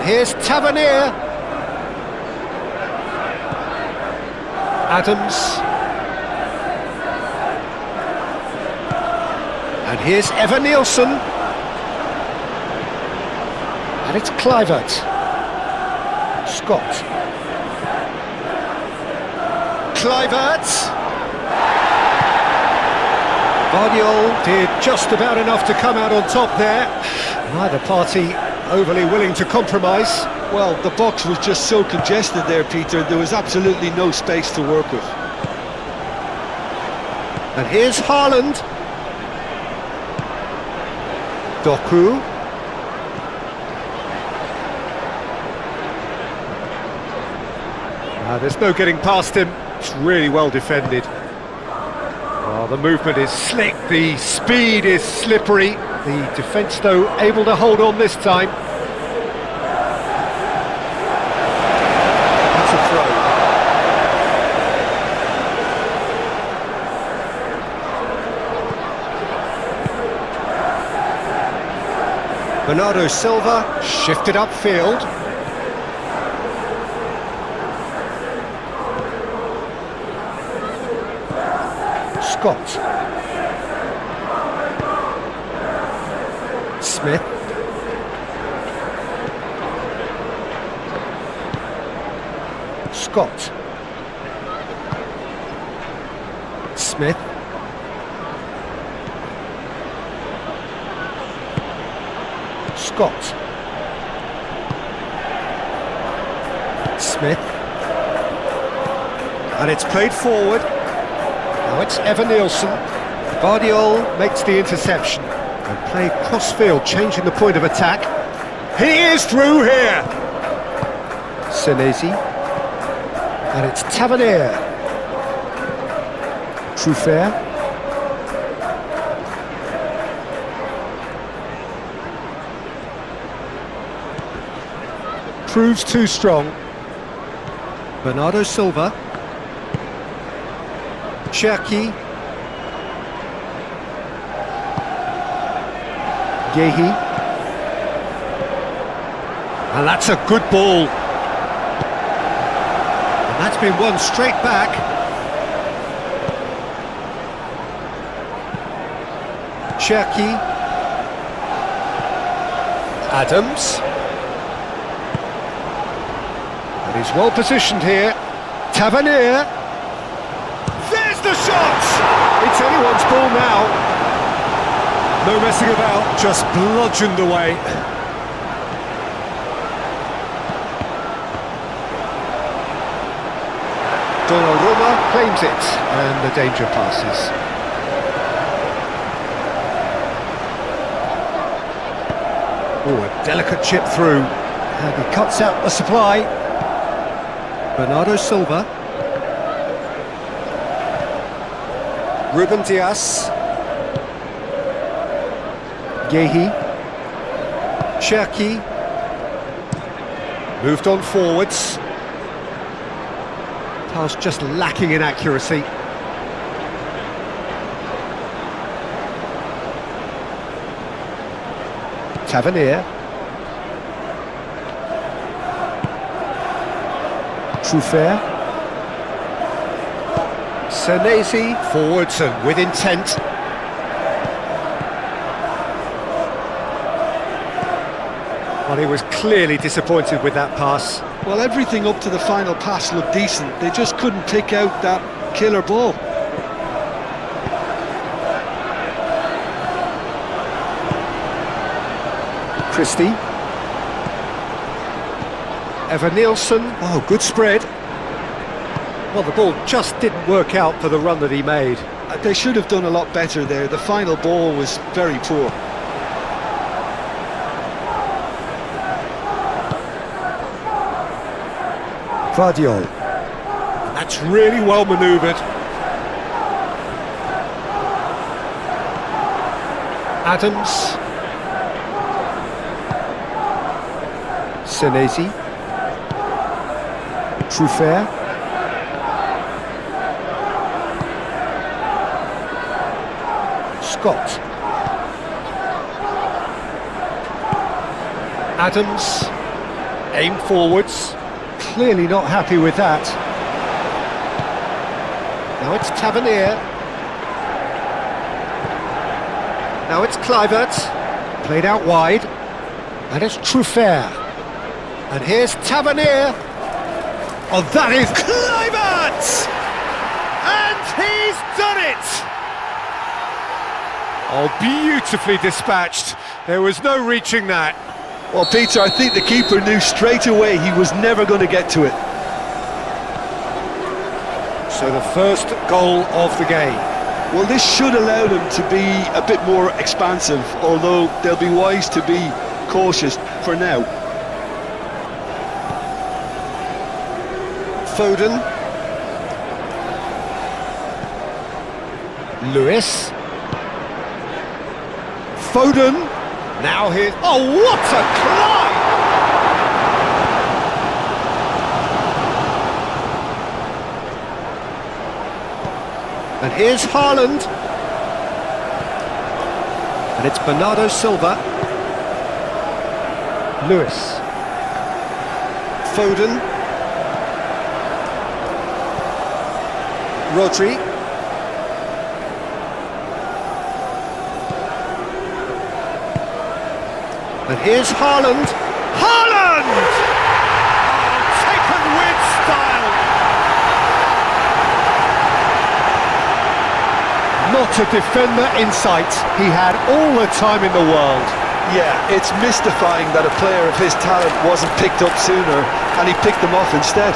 here's Tavernier. Adams. And here's Evan Nielsen. And it's Kluivert. Scott. Kluivert. Guardiola did just about enough to come out on top there. Neither party overly willing to compromise. Well, the box was just so congested there, Peter. There was absolutely no space to work with. And here's Haaland. Doku. There's no getting past him. It's really well defended. Oh, the movement is slick, the speed is slippery. The defence, though, able to hold on this time. That's a throw. Bernardo Silva shifted upfield. Scott. Smith. Scott. Smith. Scott. Smith. And it's played forward. Now it's Evan Nielsen. Guardiola makes the interception. And play cross-field, changing the point of attack. He is through here! Senesi. And it's Tavernier. Truffert. Proves too strong. Bernardo Silva. Cherki. Gehi. And that's a good ball. And that's been won straight back. Cherki. Adams. And he's well positioned here. Tavernier. There's the shot! It's anyone's ball now. No messing about, just bludgeoned away. Donnarumma claims it, and the danger passes. Oh, a delicate chip through, and he cuts out the supply. Bernardo Silva. Ruben Dias. Gehi. Cherki. Moved on forwards. Pass just lacking in accuracy. Tavernier. Truffert. Senesi. Forwards and with intent. Well, he was clearly disappointed with that pass. Well, everything up to the final pass looked decent. They just couldn't pick out that killer ball. Christie. Evan Nielsen. Oh, good spread. Well, the ball just didn't work out for the run that he made. They should have done a lot better there. The final ball was very poor. Guardiola. That's really well manoeuvred. Adams. Senesi. Truffert. Scott. Adams. Aim forwards. Clearly not happy with that. Now it's Tavernier. Now it's Kluivert. Played out wide. And it's Truffert. And here's Tavernier. Oh, that is Kluivert! And he's done it! Oh, beautifully dispatched. There was no reaching that. Well, Peter, I think the keeper knew straight away he was never going to get to it. So the first goal of the game. Well, this should allow them to be a bit more expansive, although they'll be wise to be cautious for now. Foden. Lewis. Foden. Now here's... Oh, what a climb! And here's Haaland. And it's Bernardo Silva. Lewis. Foden. Rodri. And here's Haaland. Haaland! Oh, taken with style. Not a defender in sight. He had all the time in the world. Yeah, it's mystifying that a player of his talent wasn't picked up sooner, and he picked them off instead.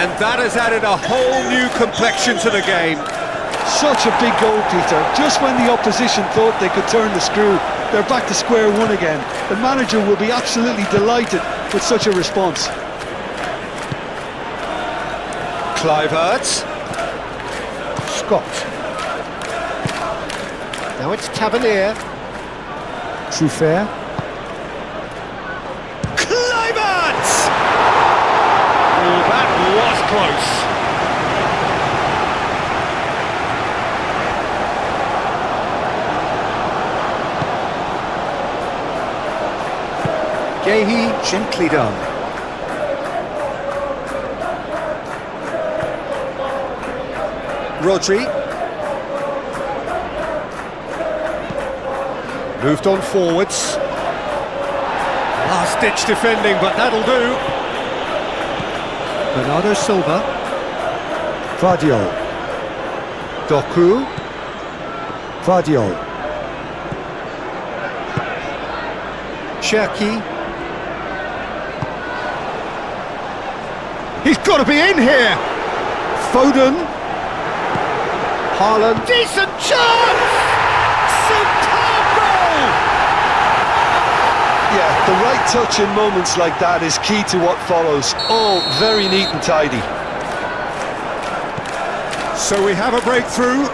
And that has added a whole new complexion to the game. Such a big goal, Peter. Just when the opposition thought they could turn the screw, they're back to square one again. The manager will be absolutely delighted with such a response. Kluivert. Scott. Now it's Tavernier. Truffert. Kluivert! Oh, that was close. Gehi gently done. Rodri. Moved on forwards. Last-ditch defending, but that'll do. Bernardo Silva. Vardio. Doku. Vardio. Cherki. He's got to be in here! Foden. Haaland. Decent chance! Superb goal! Yeah, the right touch in moments like that is key to what follows. All very neat and tidy. So we have a breakthrough.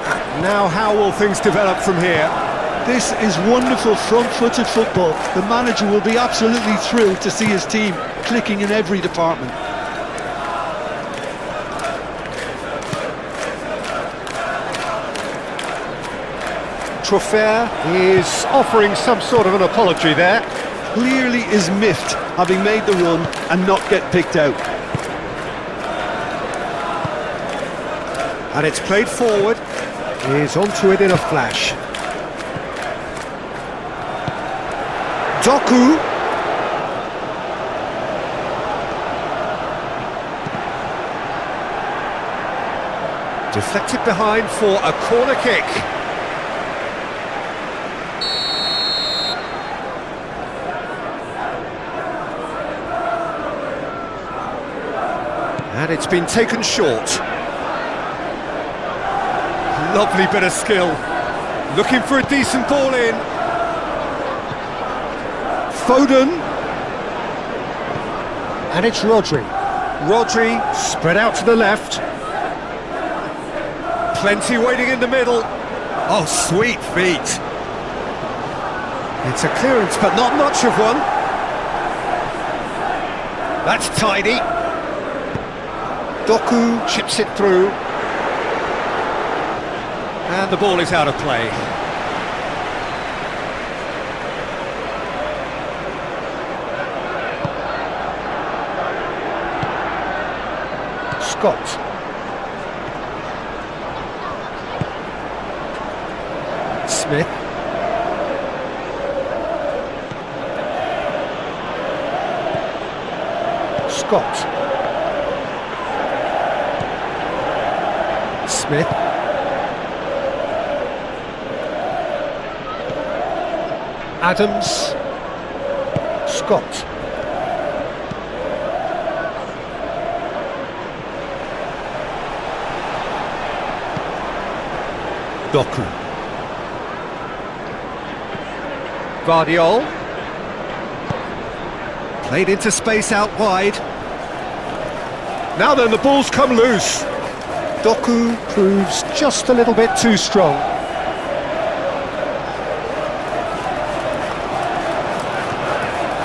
Now how will things develop from here? This is wonderful front-footed football. The manager will be absolutely thrilled to see his team clicking in every department. Truffert is offering some sort of an apology there. Clearly is miffed, having made the run and not get picked out. And it's played forward. He's onto it in a flash. Doku. Deflected behind for a corner kick. And it's been taken short. Lovely bit of skill. Looking for a decent ball in. Foden. And it's Rodri. Rodri spread out to the left. Plenty waiting in the middle. Oh, sweet feet. It's a clearance, but not much of one. That's tidy. Doku chips it through. And the ball is out of play. Scott. Smith. Scott. Smith. Adams. Scott. Doku. Vardiol. Played into space out wide. Now then, the ball's come loose. Doku proves just a little bit too strong.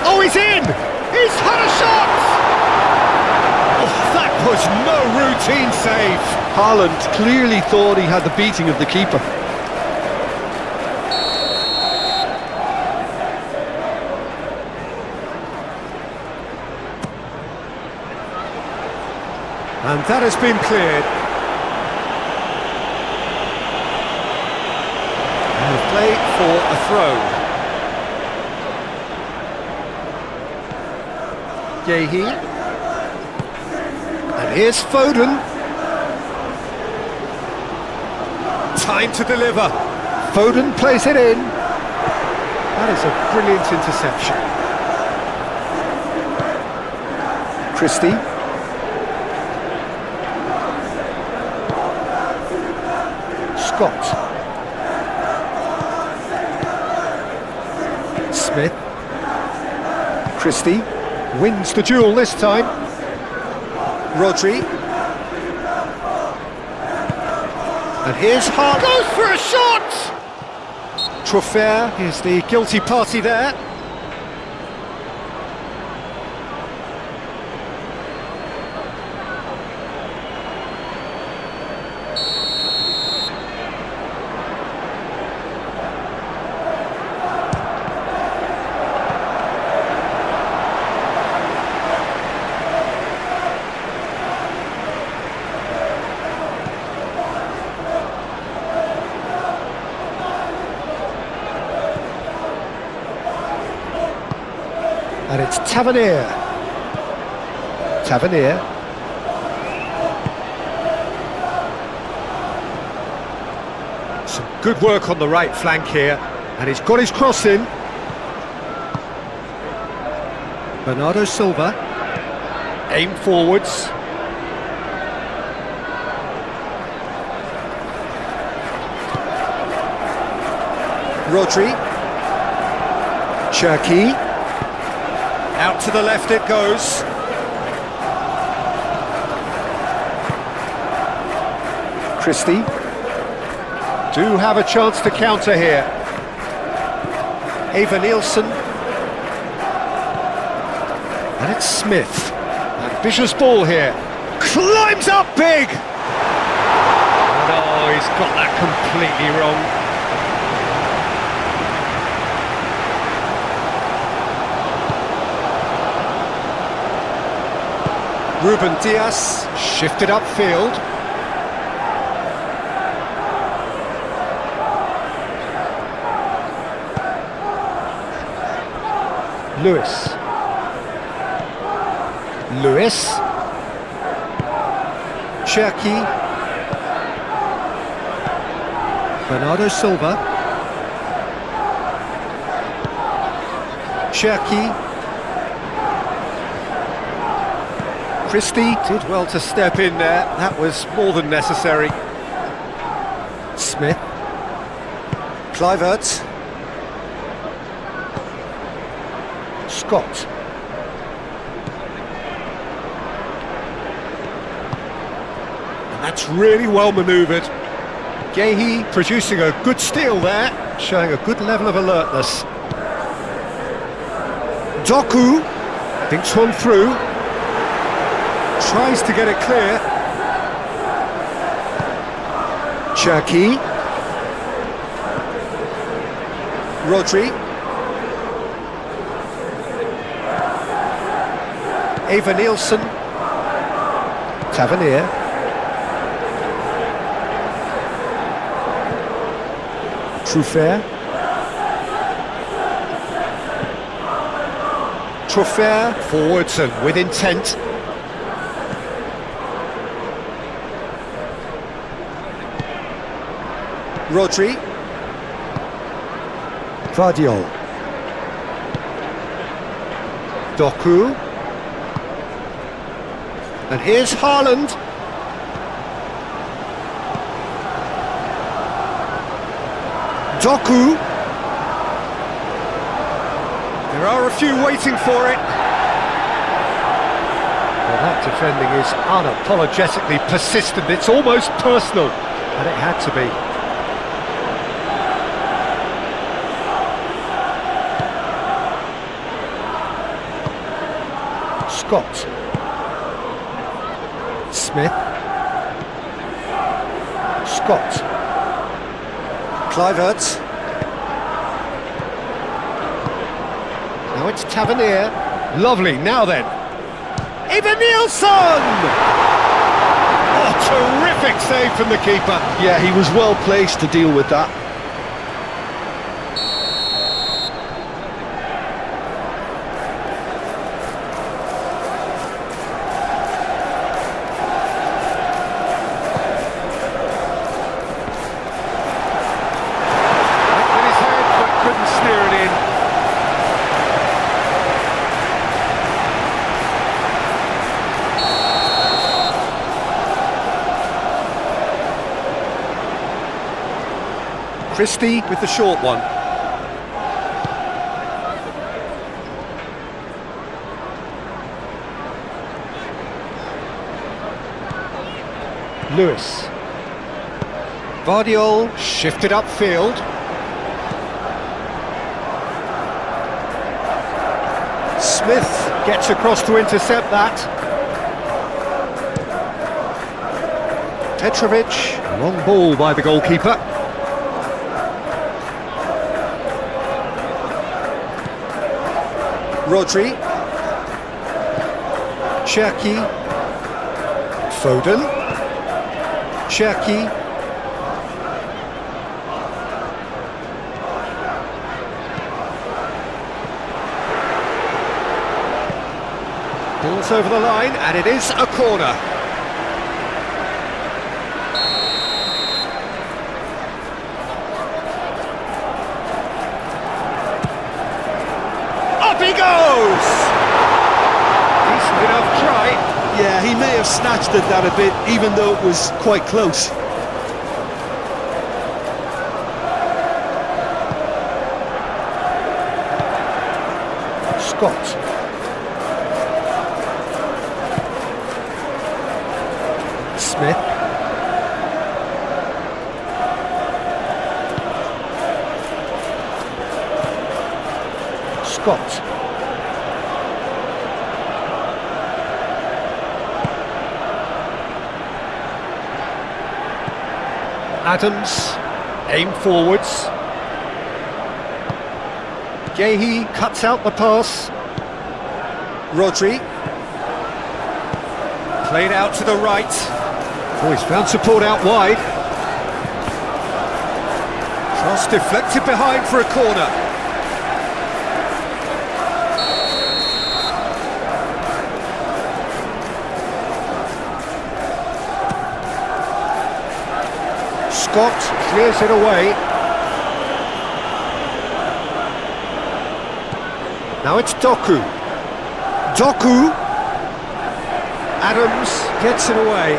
Oh, he's in! He's had a shot! Oh, that was no routine save. Haaland clearly thought he had the beating of the keeper. And that has been cleared. And the play for a throw. Yehi. And here's Foden. Time to deliver. Foden plays it in. That is a brilliant interception. Christie. Scott. Smith. Christie wins the duel this time. Rodri. And here's Hart. Goes for a shot! Troffer is the guilty party there. And it's Tavernier. Tavernier. Some good work on the right flank here. And he's got his cross in. Bernardo Silva. Aim forwards. Rodri. Cherki. Out to the left it goes. Christie. Do have a chance to counter here. Ava Nielsen. And it's Smith. Ambitious ball here. Climbs up big! Oh, he's got that completely wrong. Ruben Dias shifted upfield. Lewis. Cherki. Bernardo Silva. Cherki. Christie did well to step in there. That was more than necessary. Smith. Kluivert. Scott. And that's really well manoeuvred. Yehi producing a good steal there, showing a good level of alertness. Doku thinks one through. Tries to get it clear. Cherki. Rodri. Eva Nielsen. Tavernier. Truffert. Truffert forwards and with intent. Rodri. Vardiol. Doku. And here's Haaland. Doku. There are a few waiting for it. Well, that defending is unapologetically persistent. It's almost personal, and it had to be. Scott. Smith. Scott. Kluivert. Now it's Tavernier. Lovely, now then. Eva Nielsen! Oh, terrific save from the keeper. Yeah, he was well placed to deal with that. With his head, but couldn't steer it in. Christie with the short one. Lewis. Vardiol shifted upfield. Smith gets across to intercept that. Petrovic, long ball by the goalkeeper. Rodri. Cherki. Foden. Cherki. Ball's over the line, and it is a corner. Up he goes! Decent enough try. Yeah, he may have snatched at that a bit, even though it was quite close. Scott. Smith. Scott. Adams, aim forwards. Gehi cuts out the pass. Rodri. Played out to the right. Oh, he's found support out wide. Cross deflected behind for a corner. Scott clears it away. Now it's Doku. Doku. Adams gets it away.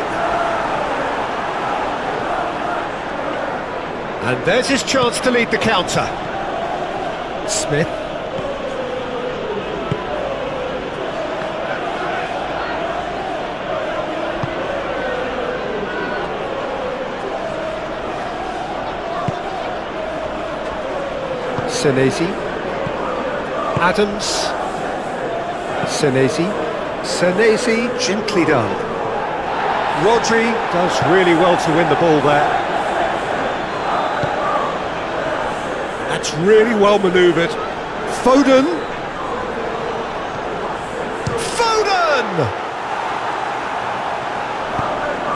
And there's his chance to lead the counter. Smith. Senesi. Adams. Senesi. Senesi, gently done. Rodri does really well to win the ball there. And That's really well manoeuvred. Foden! Foden!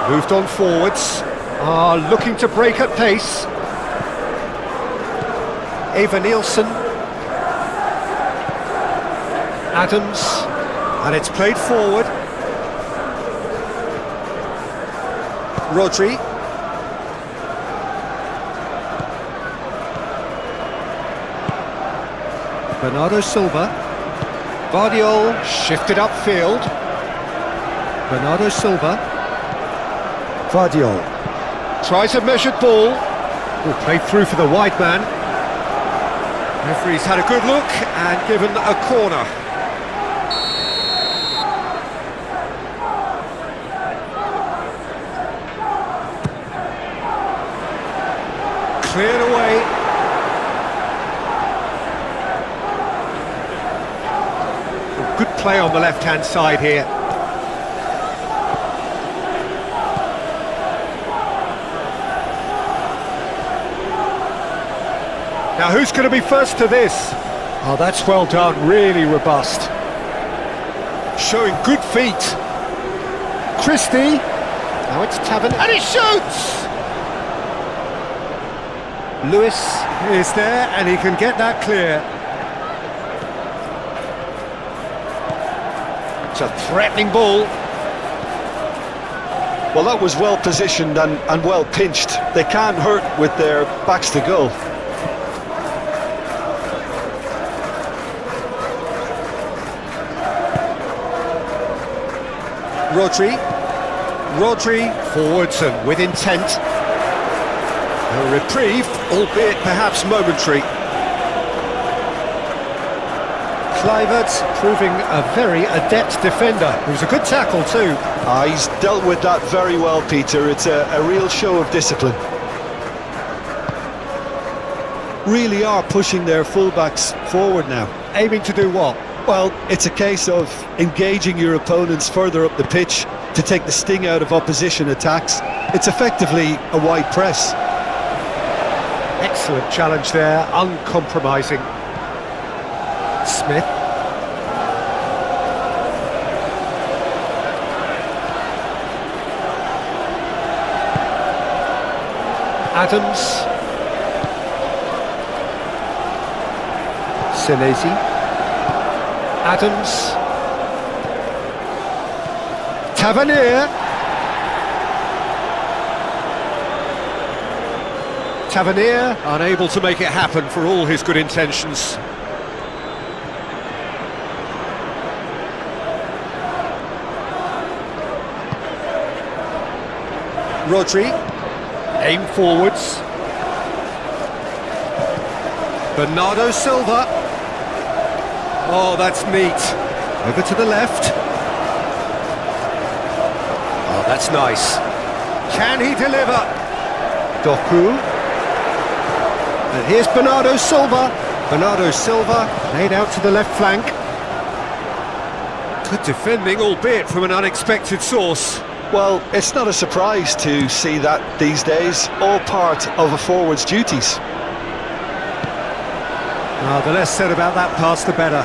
Moved on forwards. Looking to break at pace. Eva Nielsen. Adams. And it's played forward. Rodri. Bernardo Silva. Vardiol shifted upfield. Bernardo Silva. Vardiol. Tries a measured ball. Played through for the wide man. Referee's had a good look and given a corner. Cleared away. Good play on the left-hand side here. Now who's going to be first to this? Oh, that's well done, really robust. Showing good feet. Christie. Now it's Taven, and he shoots! Lewis is there, and he can get that clear. It's a threatening ball. Well, that was well positioned and well pinched. They can't hurt with their backs to goal. Rodri, forwards and with intent. A reprieve, albeit perhaps momentary. Kluivert proving a very adept defender. It was a good tackle too. He's dealt with that very well, Peter. It's a real show of discipline. Really are pushing their fullbacks forward now. Aiming to do what? Well, it's a case of engaging your opponents further up the pitch to take the sting out of opposition attacks. It's effectively a wide press. Excellent challenge there, uncompromising. Smith. Adams. Senesi. Adams. Tavernier. Tavernier unable to make it happen for all his good intentions. Rodri. Aim forwards. Bernardo Silva. Oh, that's neat. Over to the left. Oh, that's nice. Can he deliver? Doku. And here's Bernardo Silva. Bernardo Silva laid out to the left flank. Good defending, albeit from an unexpected source. Well, it's not a surprise to see that these days, all part of a forward's duties. The less said about that pass, the better.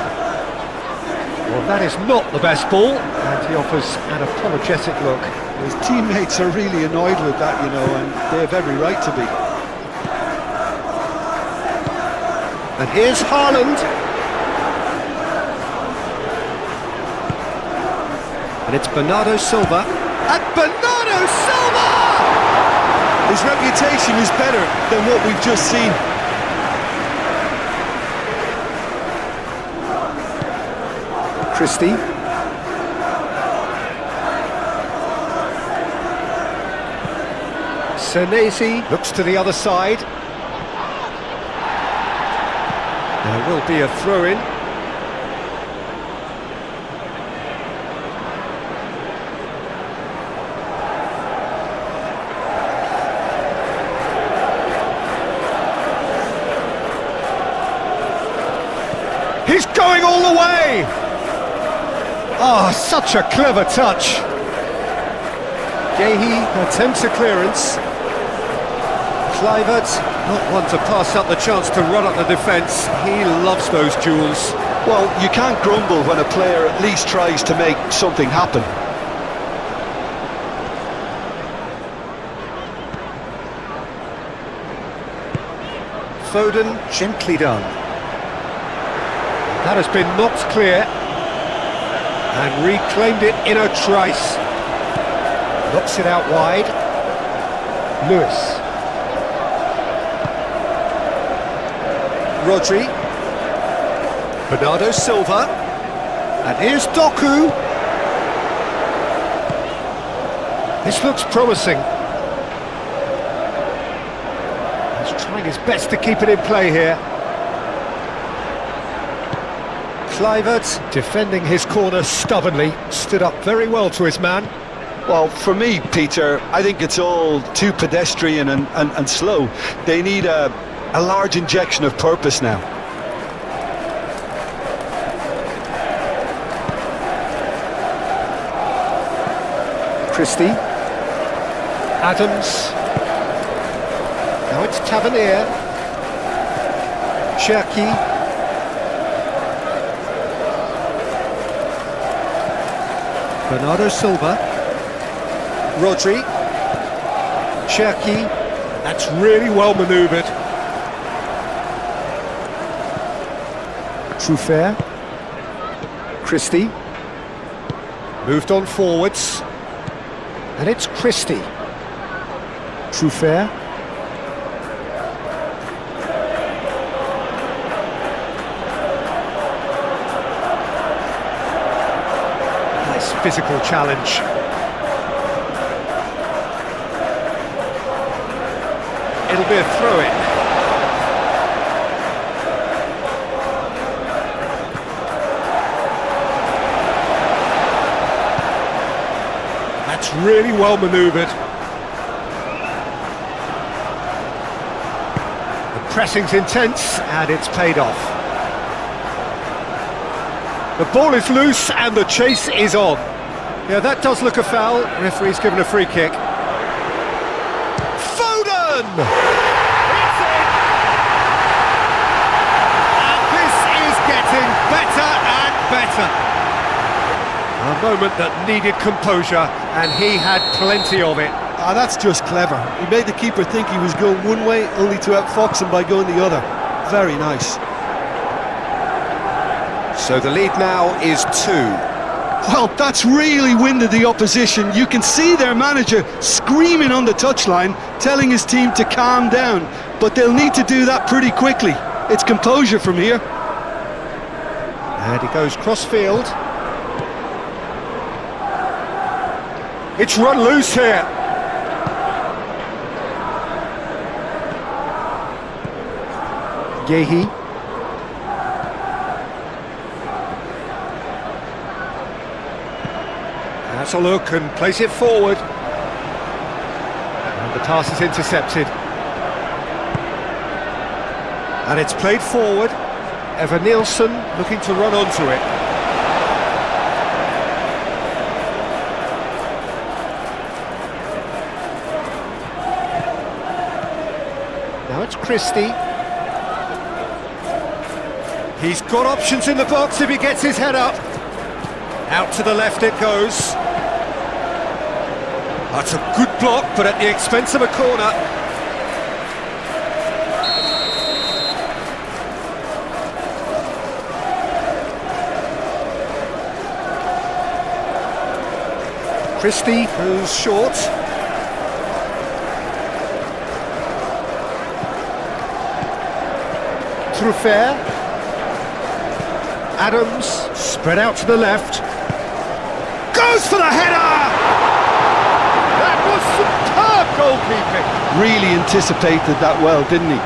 Well, that is not the best ball, and he offers an apologetic look. His teammates are really annoyed with that, you know, and they have every right to be. And here's Haaland. And it's Bernardo Silva. And Bernardo Silva! His reputation is better than what we've just seen. Christie. Senesi looks to the other side. There will be a throw-in. He's going all the way! Oh, such a clever touch. Gehi attempts a clearance. Kluivert Not one to pass up the chance to run up the defence. He loves those duels. Well, you can't grumble when a player at least tries to make something happen. Foden, gently done. That has been knocked clear. And reclaimed it in a trice. Knocks it out wide. Lewis. Rodri. Bernardo Silva. And here's Doku. This looks promising. He's trying his best to keep it in play here. Kluivert, defending his corner stubbornly, stood up very well to his man. Well, for me, Peter, I think it's all too pedestrian and slow. They need a large injection of purpose now. Christie. Adams. Now it's Tavernier. Cherki. Bernardo Silva. Rodri. Cherki. That's really well manoeuvred. Truffert. Christie. Moved on forwards. And it's Christie. Truffert. Nice physical challenge. It'll be a throw-in. That's really well manoeuvred. The pressing's intense and it's paid off. The ball is loose and the chase is on. Yeah, that does look a foul. Referee's given a free kick. Foden! It's in! And this is getting better and better. A moment that needed composure, and he had plenty of it. Ah, that's just clever. He made the keeper think he was going one way, only to outfox him by going the other. Very nice. So the lead now is 2. Well, that's really winded the opposition. You can see their manager screaming on the touchline, telling his team to calm down. But they'll need to do that pretty quickly. It's composure from here. And he goes cross-field. It's run loose here. Yehi. That's a look and place it forward. And the pass is intercepted. And it's played forward. Evan Nielsen looking to run onto it. Now it's Christie. He's got options in the box if he gets his head up. Out to the left it goes. That's a good block, but at the expense of a corner. Christie goes short. Truffert. Adams, spread out to the left. Goes for the header! That was superb goalkeeping. Really anticipated that well, didn't he?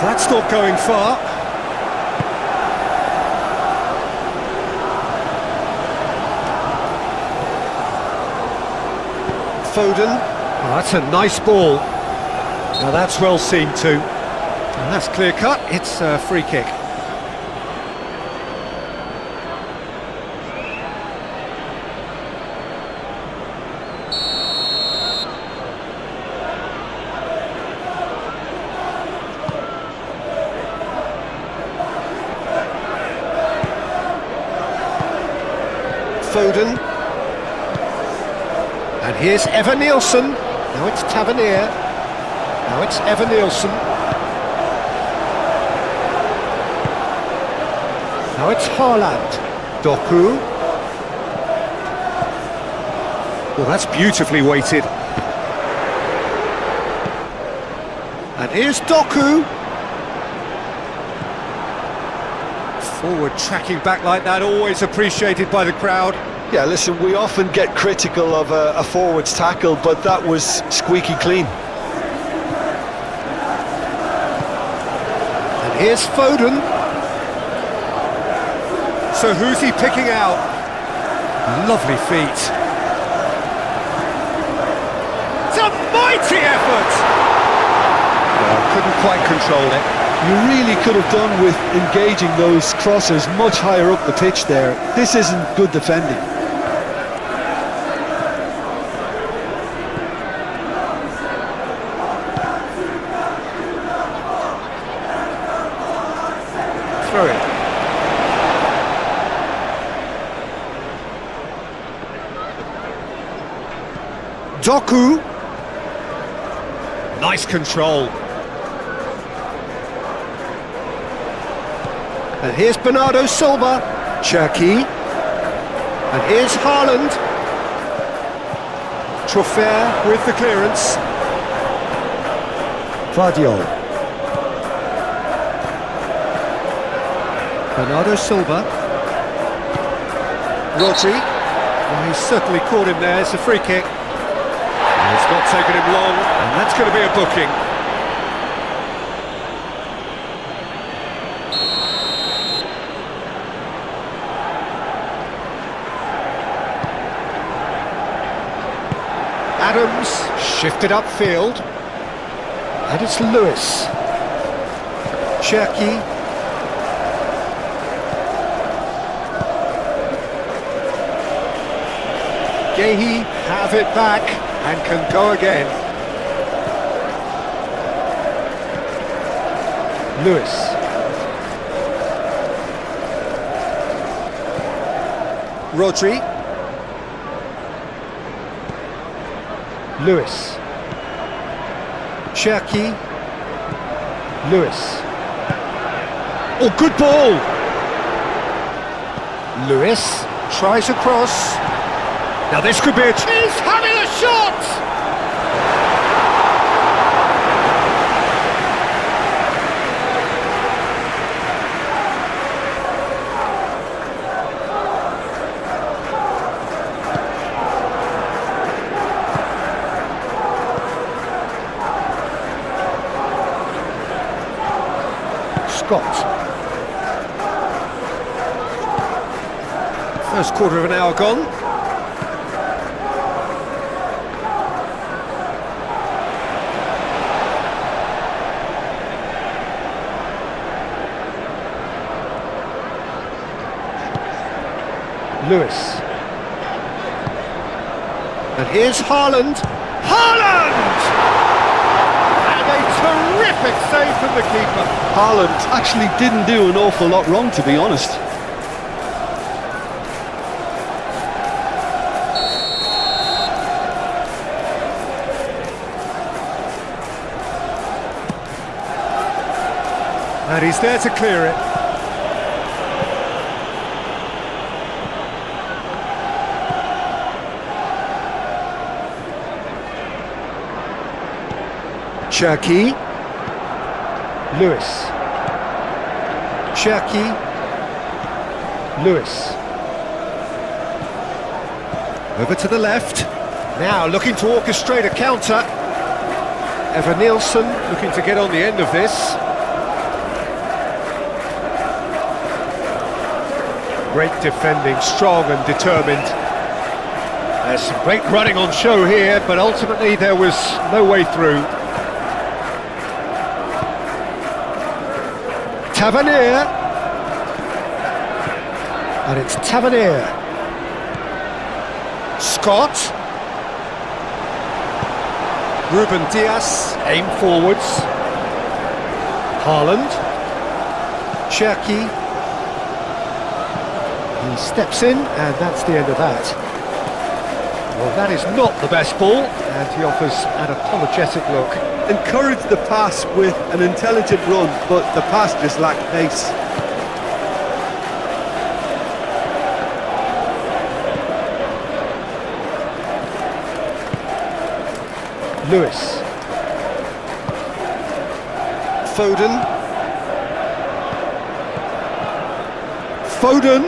That's not going far. Foden. Oh, that's a nice ball. Now that's well seen too. And that's clear cut, it's a free kick. Foden. And here's Nielsen. Now it's Tavernier. Now it's Nielsen. Now it's Haaland. Doku. Well, that's beautifully weighted. And here's Doku. Forward tracking back like that, always appreciated by the crowd. Yeah, listen, we often get critical of a forward's tackle, but that was squeaky clean. And here's Foden. So who's he picking out? Lovely feet. It's a mighty effort! Well, couldn't quite control it. You really could have done with engaging those crossers much higher up the pitch there. This isn't good defending. Throw it. Doku. Nice control. And here's Bernardo Silva. Cherki. And here's Haaland. Troffer with the clearance. Vardiol. Bernardo Silva. Rodri. Well, he's certainly caught him there. It's a free kick. And it's not taken him long, and that's going to be a booking. Adams shifted upfield, and it's Lewis. Cherki. Gehi have it back and can go again. Lewis. Rodri. Lewis. Cherki. Lewis. Oh, good ball! Lewis tries a cross. Now this could be a... He's having a shot! Scott. First quarter of an hour gone. Lewis. And here's Haaland. Haaland! And a terrific save from the keeper. Haaland actually didn't do an awful lot wrong, to be honest. And he's there to clear it. Cherki. Lewis. Cherki. Lewis. Over to the left. Now looking to orchestrate a counter. Nielsen looking to get on the end of this. Great defending, strong and determined. There's some great running on show here, but ultimately there was no way through. Tavernier. And it's Tavernier. Scott. Ruben Diaz, aim forwards. Haaland. Cherki. He steps in, and that's the end of that. Well, that is not the best ball, and he offers an apologetic look. Encouraged the pass with an intelligent run, but the pass just lacked pace. Lewis. Foden. Foden.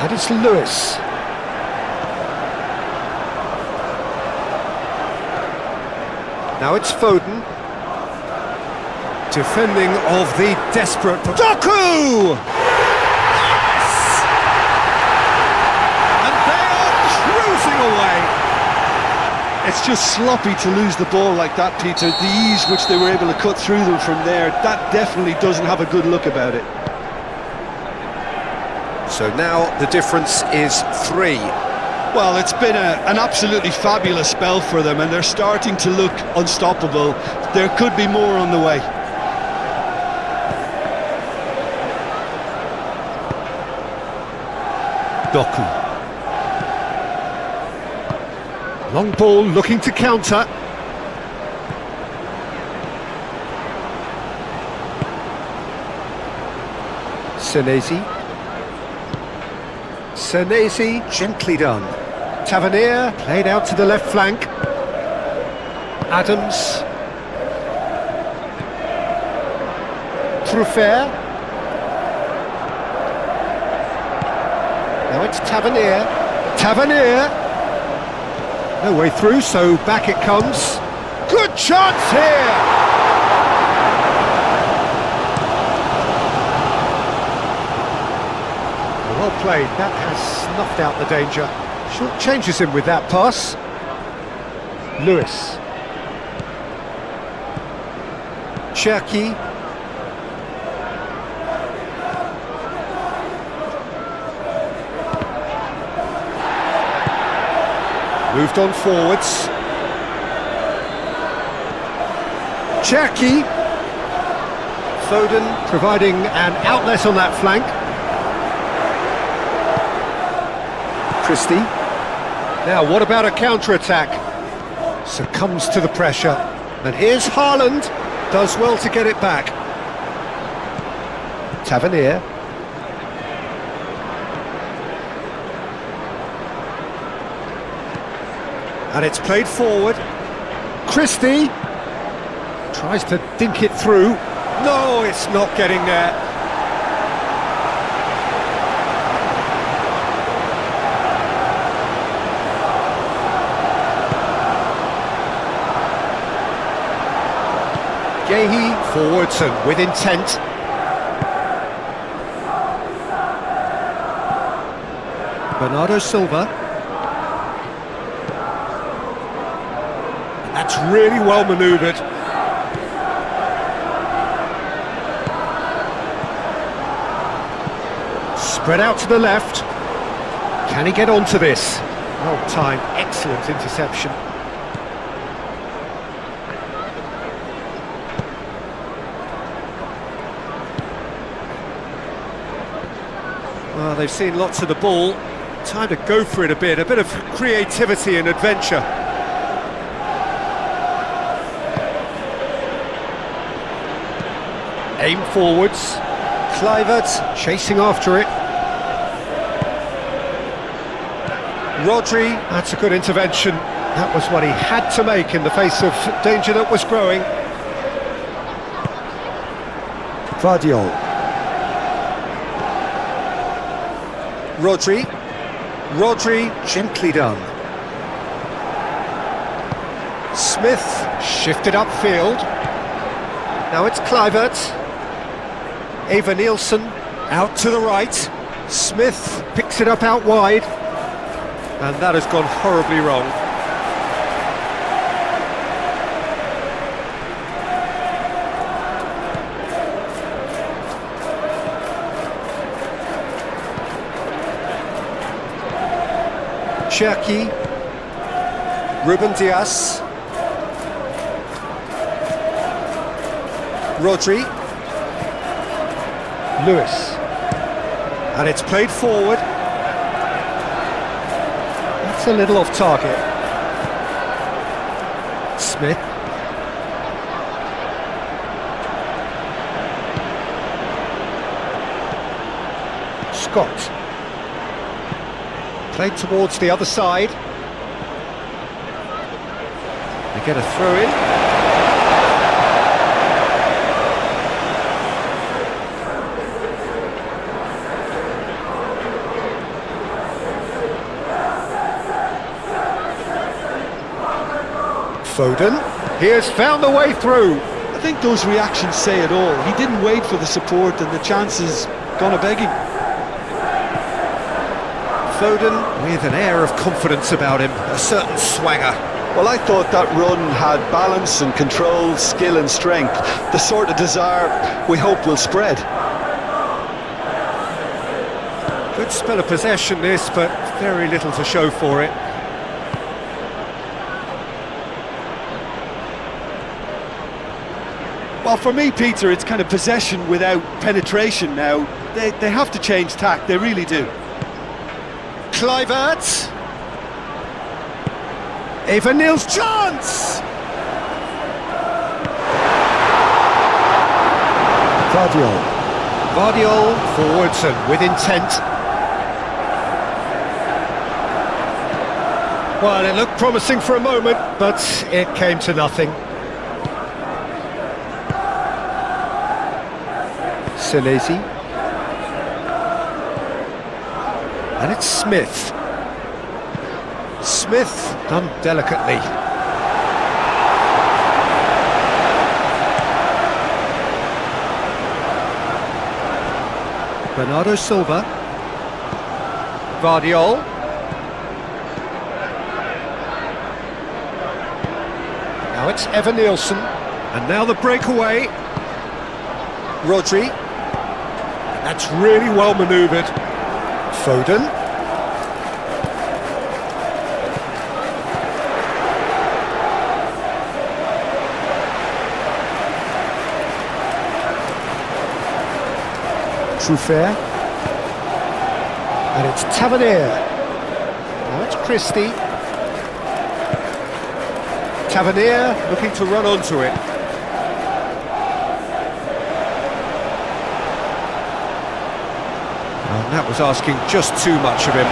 And it's Lewis. Now it's Foden. Defending of the desperate... Doku! Yes! And they are cruising away. It's just sloppy to lose the ball like that, Peter. The ease which they were able to cut through them from there, that definitely doesn't have a good look about it. So now the difference is 3. Well, it's been an absolutely fabulous spell for them, and they're starting to look unstoppable. There could be more on the way. Doku. Long ball looking to counter. Senesi. Senesi, gently done. Tavernier, played out to the left flank. Adams. Truffert. Now it's Tavernier. Tavernier. No way through, so back it comes. Good chance here! Well played, that has snuffed out the danger. Short changes him with that pass. Lewis. Cherki. Moved on forwards. Cherki. Foden providing an outlet on that flank. Christie. Now, what about a counter-attack? Succumbs to the pressure. And here's Haaland. Does well to get it back. Tavernier. And it's played forward. Christie. Tries to dink it through. No, it's not getting there. Gehi forwards and with intent. Bernardo Silva. That's really well manoeuvred. Spread out to the left. Can he get onto this? Well timed, excellent interception. Well, they've seen lots of the ball. Time to go for it a bit of creativity and adventure. Aim forwards. Kluivert chasing after it. Rodri, that's a good intervention. That was what he had to make in the face of danger that was growing. Vardiol. Rodri, gently done. Smith, shifted upfield. Now it's Kluivert. Eva Nielsen, out to the right. Smith picks it up out wide. And that has gone horribly wrong. Cherki, Ruben Dias, Rodri, Lewis, and it's played forward. That's a little off target. Smith. Scott. Played towards the other side. They get a throw in. Foden. He has found the way through. I think those reactions say it all. He didn't wait for the support and the chances gone a-begging. Foden with an air of confidence about him, a certain swagger. Well, I thought that run had balance and control, skill and strength, the sort of desire we hope will spread. Good spell of possession this, but very little to show for it. Well, for me, Peter, it's kind of possession without penetration now. They have to change tack, they really do. Kluivert. Eva Niels' chance! Vardiol forwards and with intent. Well, it looked promising for a moment, but it came to nothing. Senesi. And it's Smith. Smith done delicately. Bernardo Silva. Vardiol. Now it's Evan Nielsen. And now the breakaway. Rodri. That's really well manoeuvred. Foden. Truffert. And it's Tavernier. Now it's Christie. Tavernier looking to run onto it. And that was asking just too much of him.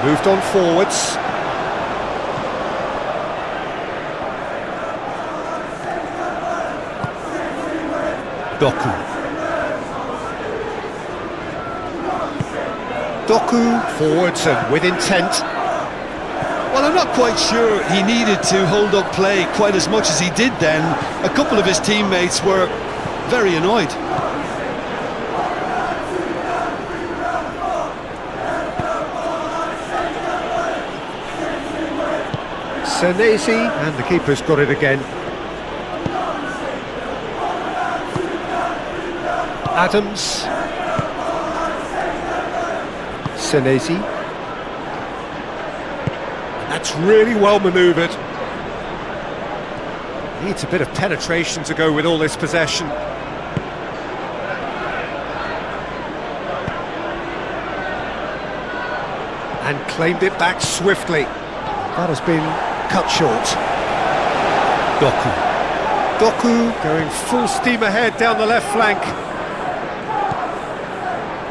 Moved on forwards. Doku forwards and with intent. Well, I'm not quite sure he needed to hold up play quite as much as he did then. A couple of his teammates were very annoyed. Senesi, and the keeper's got it again. Adams. Senesi. That's really well manoeuvred. Needs a bit of penetration to go with all this possession. And claimed it back swiftly. That has been cut short. Doku going full steam ahead down the left flank.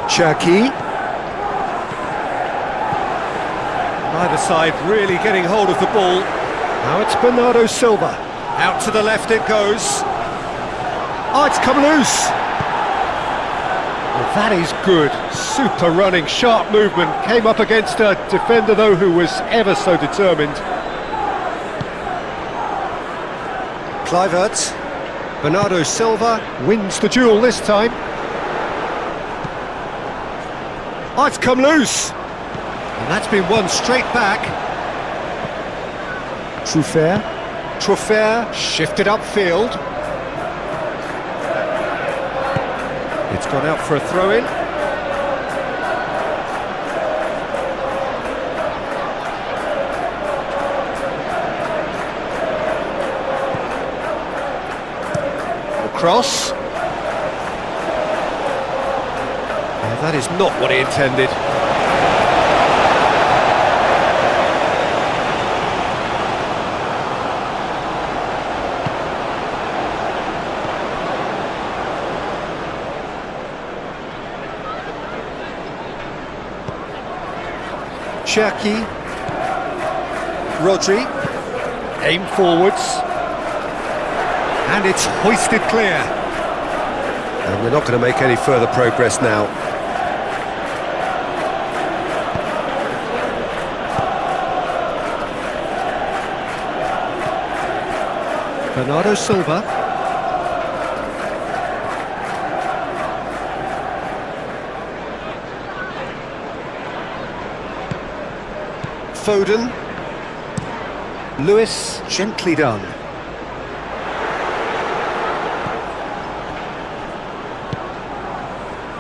Cherki. Neither side really getting hold of the ball. Now it's Bernardo Silva. Out to the left it goes. Oh, it's come loose. Well, that is good. Super running, sharp movement. Came up against a defender, though, who was ever so determined. Kluivert. Bernardo Silva wins the duel this time. Oh, it's come loose. And that's been won straight back. Truffert shifted upfield. It's gone out for a throw-in. Cross. That is not what he intended. Cherki. Rodri. Aim forwards. And it's hoisted clear. And we're not going to make any further progress now. Bernardo Silva. Foden. Lewis, gently done.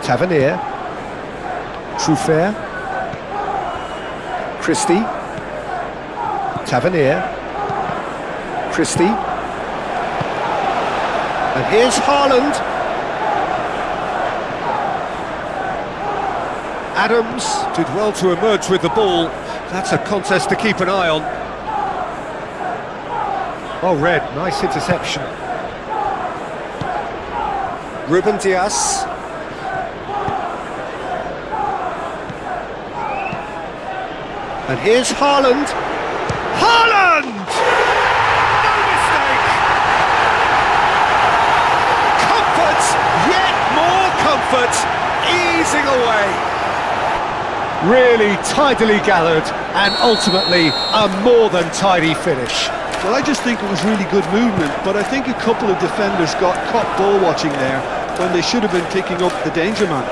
Tavernier. Truffert. Christie. Tavernier. Christie. And here's Haaland. Adams did well to emerge with the ball. That's a contest to keep an eye on. Oh, Red, nice interception. Ruben Dias. And here's Haaland. Haaland! No mistake! Comfort, yet more comfort, easing away. Really tidily gathered and ultimately a more than tidy finish. Well, I just think it was really good movement, but I think a couple of defenders got caught ball watching there when they should have been picking up the danger man.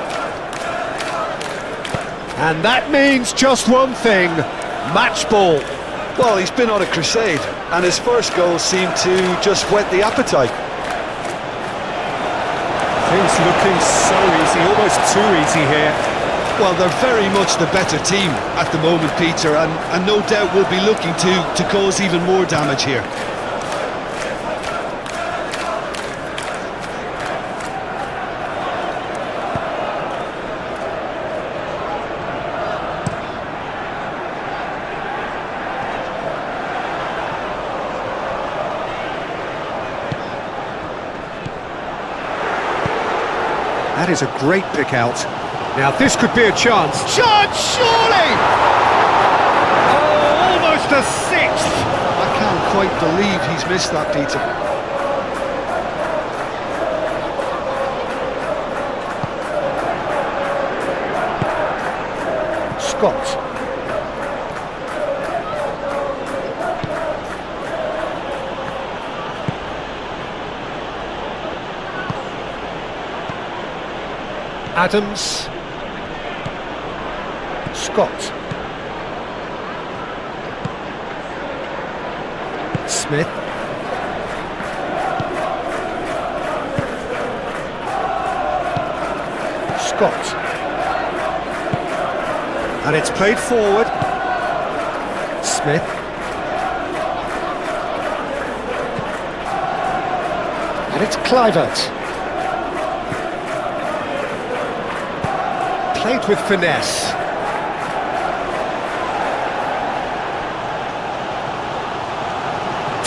And that means just one thing, match ball. Well, he's been on a crusade, and his first goal seemed to just whet the appetite. Things looking so easy, almost too easy here. Well, they're very much the better team at the moment, Peter, and no doubt will be looking to cause even more damage here. That is a great pick out. Now this could be a chance. Chance, surely! Oh, almost a sixth! I can't quite believe he's missed that, Peter. Scott. Adams. Scott. Smith. Scott. And it's played forward. Smith. And it's Kluivert. Played with finesse.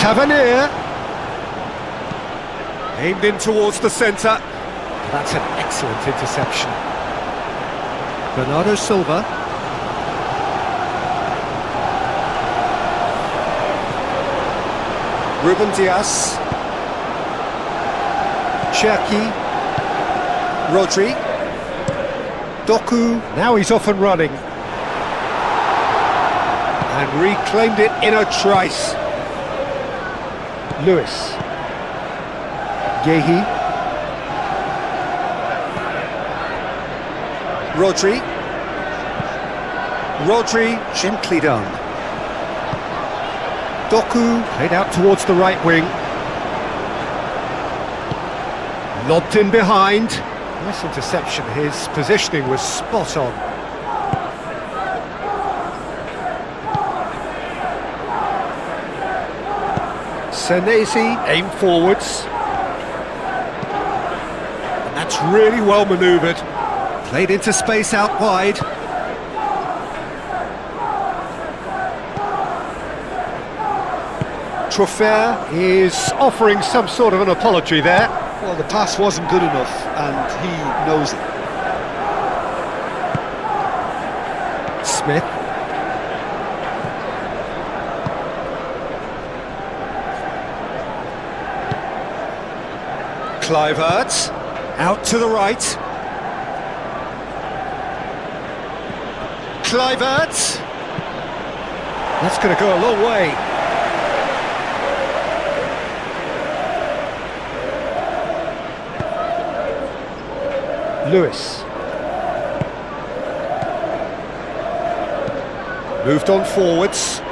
Tavernier. Aimed in towards the centre. That's an excellent interception. Bernardo Silva. Ruben Dias. Cherki. Rodri. Doku. Now he's off and running. And reclaimed it in a trice. Lewis. Yehi. Rodri. Gently done. Doku played out towards the right wing. Lobbed in behind. Nice interception. His positioning was spot on. Senesi aimed forwards. And that's really well manoeuvred. Played into space out wide. Truffert is offering some sort of an apology there. Well, the pass wasn't good enough, and he knows it. Smith. Kluivert, out to the right. Kluivert. That's going to go a long way. Lewis. Moved on forwards.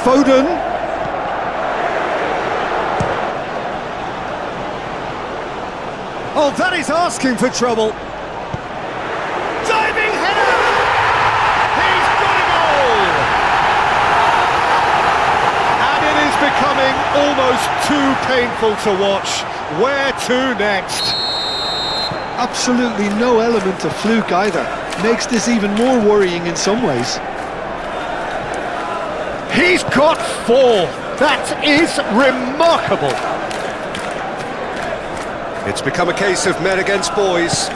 Foden. Oh, that is asking for trouble. Diving header! He's got it all! And it is becoming almost too painful to watch. Where to next? Absolutely no element of fluke either. Makes this even more worrying in some ways. He's got 4. That is remarkable. It's become a case of men against boys.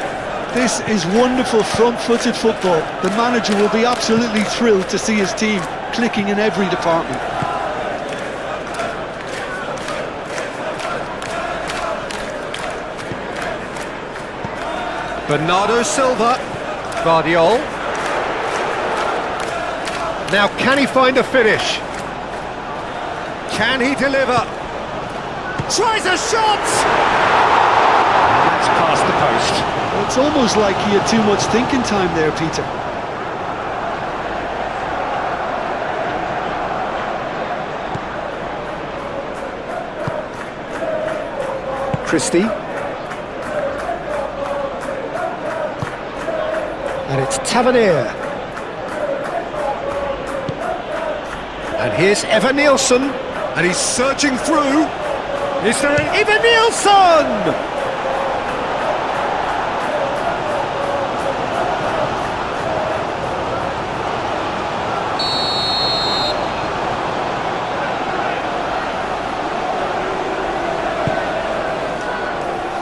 This is wonderful front-footed football. The manager will be absolutely thrilled to see his team clicking in every department. Bernardo Silva. Guardiol. Now, can he find a finish? Can he deliver? Tries a shot! And that's past the post. It's almost like he had too much thinking time there, Peter. Christie. And it's Tavernier. And here's Evan Nielsen, and he's surging through. Is there an Evan Nielsen?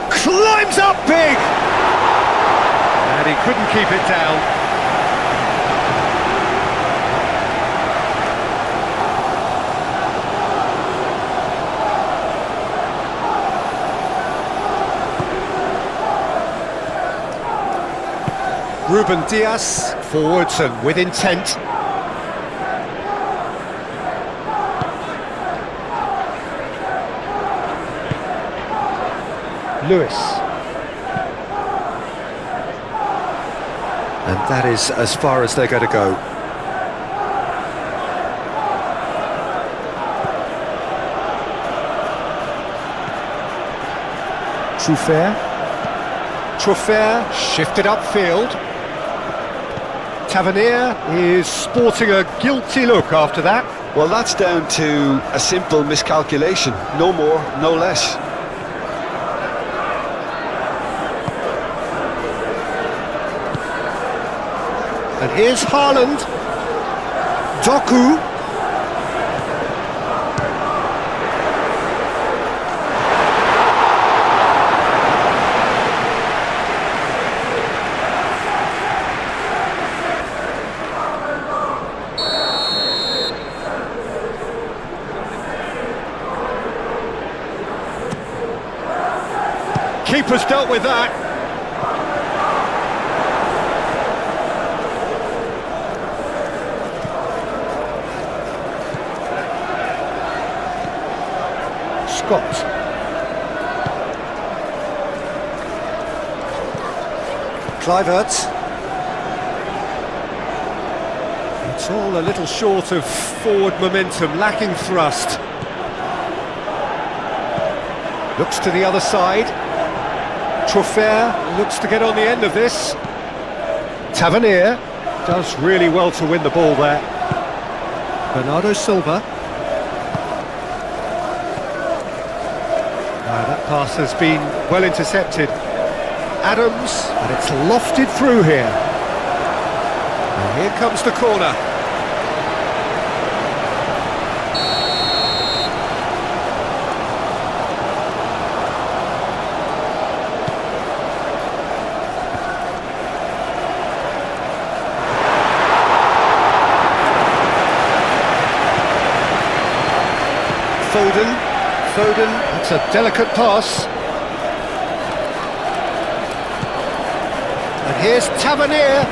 Climbs up big! And he couldn't keep it down. Ruben Dias, forwards and with intent. Lewis. And that is as far as they're going to go. Truffert shifted upfield. Tavernier is sporting a guilty look after that. Well, that's down to a simple miscalculation. No more, no less. And here's Haaland. Doku. Keeper's dealt with that. Scott. Kluivert. It's all a little short of forward momentum, lacking thrust. Looks to the other side. Trofer looks to get on the end of this. Tavernier does really well to win the ball there. Bernardo Silva. That pass has been well intercepted. Adams, and it's lofted through here. And here comes the corner. Foden, that's a delicate pass. And here's Tavernier.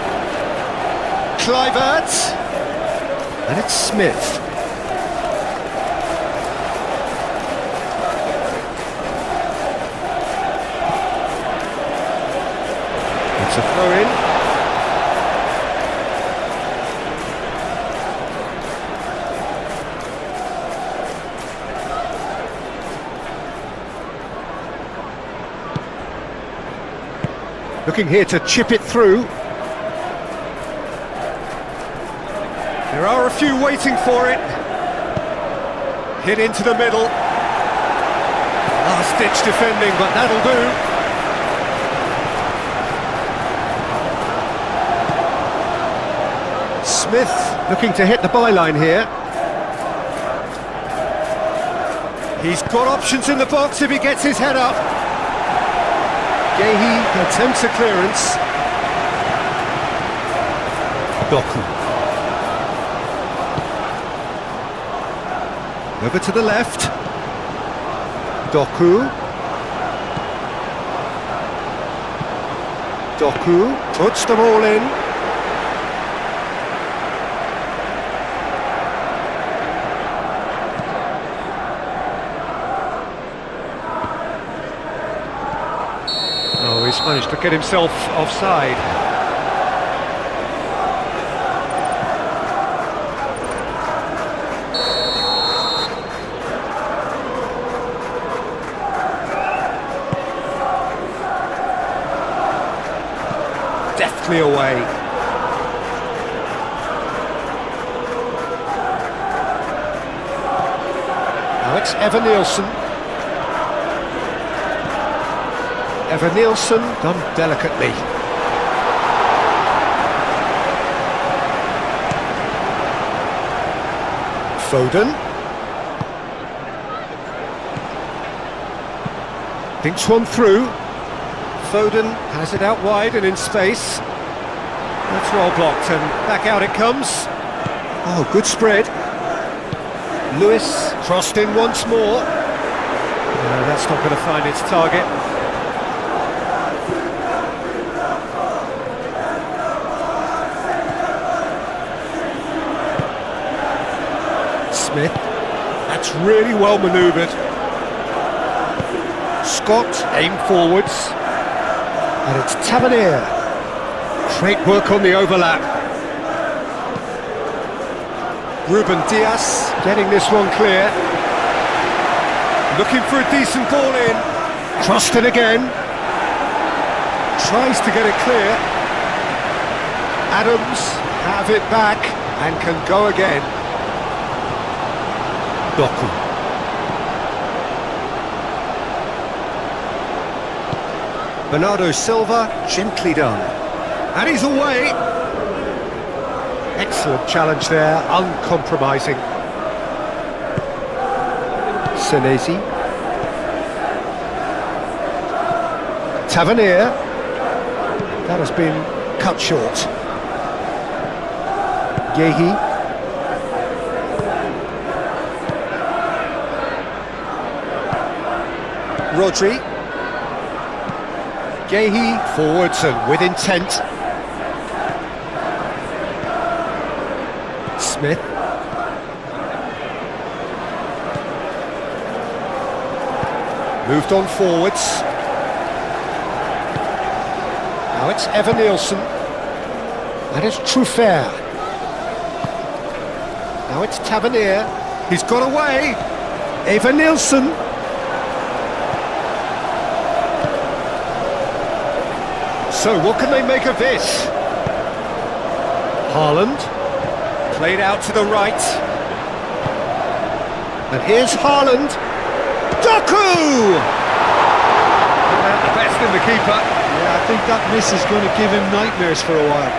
Kluivert. And it's Smith. It's a throw-in. Looking here to chip it through. There are a few waiting for it. Hit into the middle. Last-ditch defending, but that'll do. Smith looking to hit the byline here. He's got options in the box if he gets his head up. Gehi attempts a clearance. Doku. Over to the left. Doku. Doku puts them all in. Oh, he's managed to get himself offside. Deftly away. Now it's Evan Nielsen. Evan Nielsen done delicately. Foden. Thinks one through. Foden has it out wide and in space. That's well blocked and back out it comes. Oh, good spread. Lewis crossed in once more. No, that's not going to find its target. Smith, that's really well manoeuvred. Scott aimed forwards, and it's Tavernier. Great work on the overlap. Ruben Dias getting this one clear. Looking for a decent ball in. Crossed it again. Tries to get it clear. Adams have it back and can go again. Doku. Bernardo Silva, gently done. And he's away. Excellent challenge there, uncompromising. Senesi. Tavernier. That has been cut short. Gehi. Rodri. Gehi forwards and with intent. Smith. Moved on forwards. Now it's Evan Nielsen. That is Truffert. Now it's Tavernier. He's got away. Evan Nielsen. So what can they make of this? Haaland. Played out to the right. And here's Haaland. Doku! The best in the keeper. Yeah, I think that miss is going to give him nightmares for a while.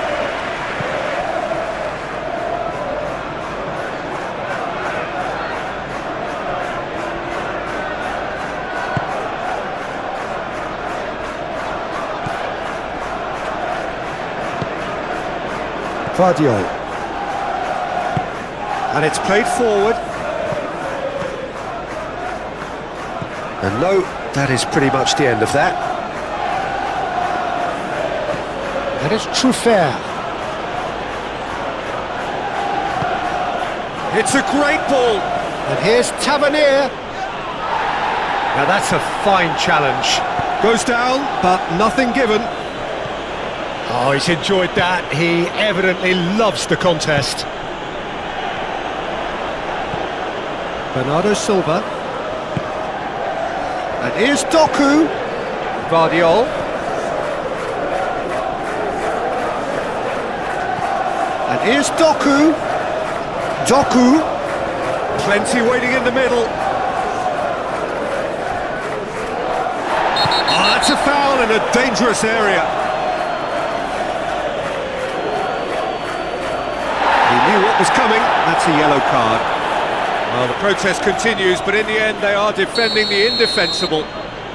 Vardiol. And it's played forward. And no, that is pretty much the end of that. That is Truffert. It's a great ball. And here's Tavernier. Now that's a fine challenge. Goes down, but nothing given. Oh, he's enjoyed that. He evidently loves the contest. Bernardo Silva. And here's Doku. Vardiol. And here's Doku. Doku. Plenty waiting in the middle. Oh, that's a foul in a dangerous area. He knew what was coming. That's a yellow card. Well, the protest continues, but in the end they are defending the indefensible.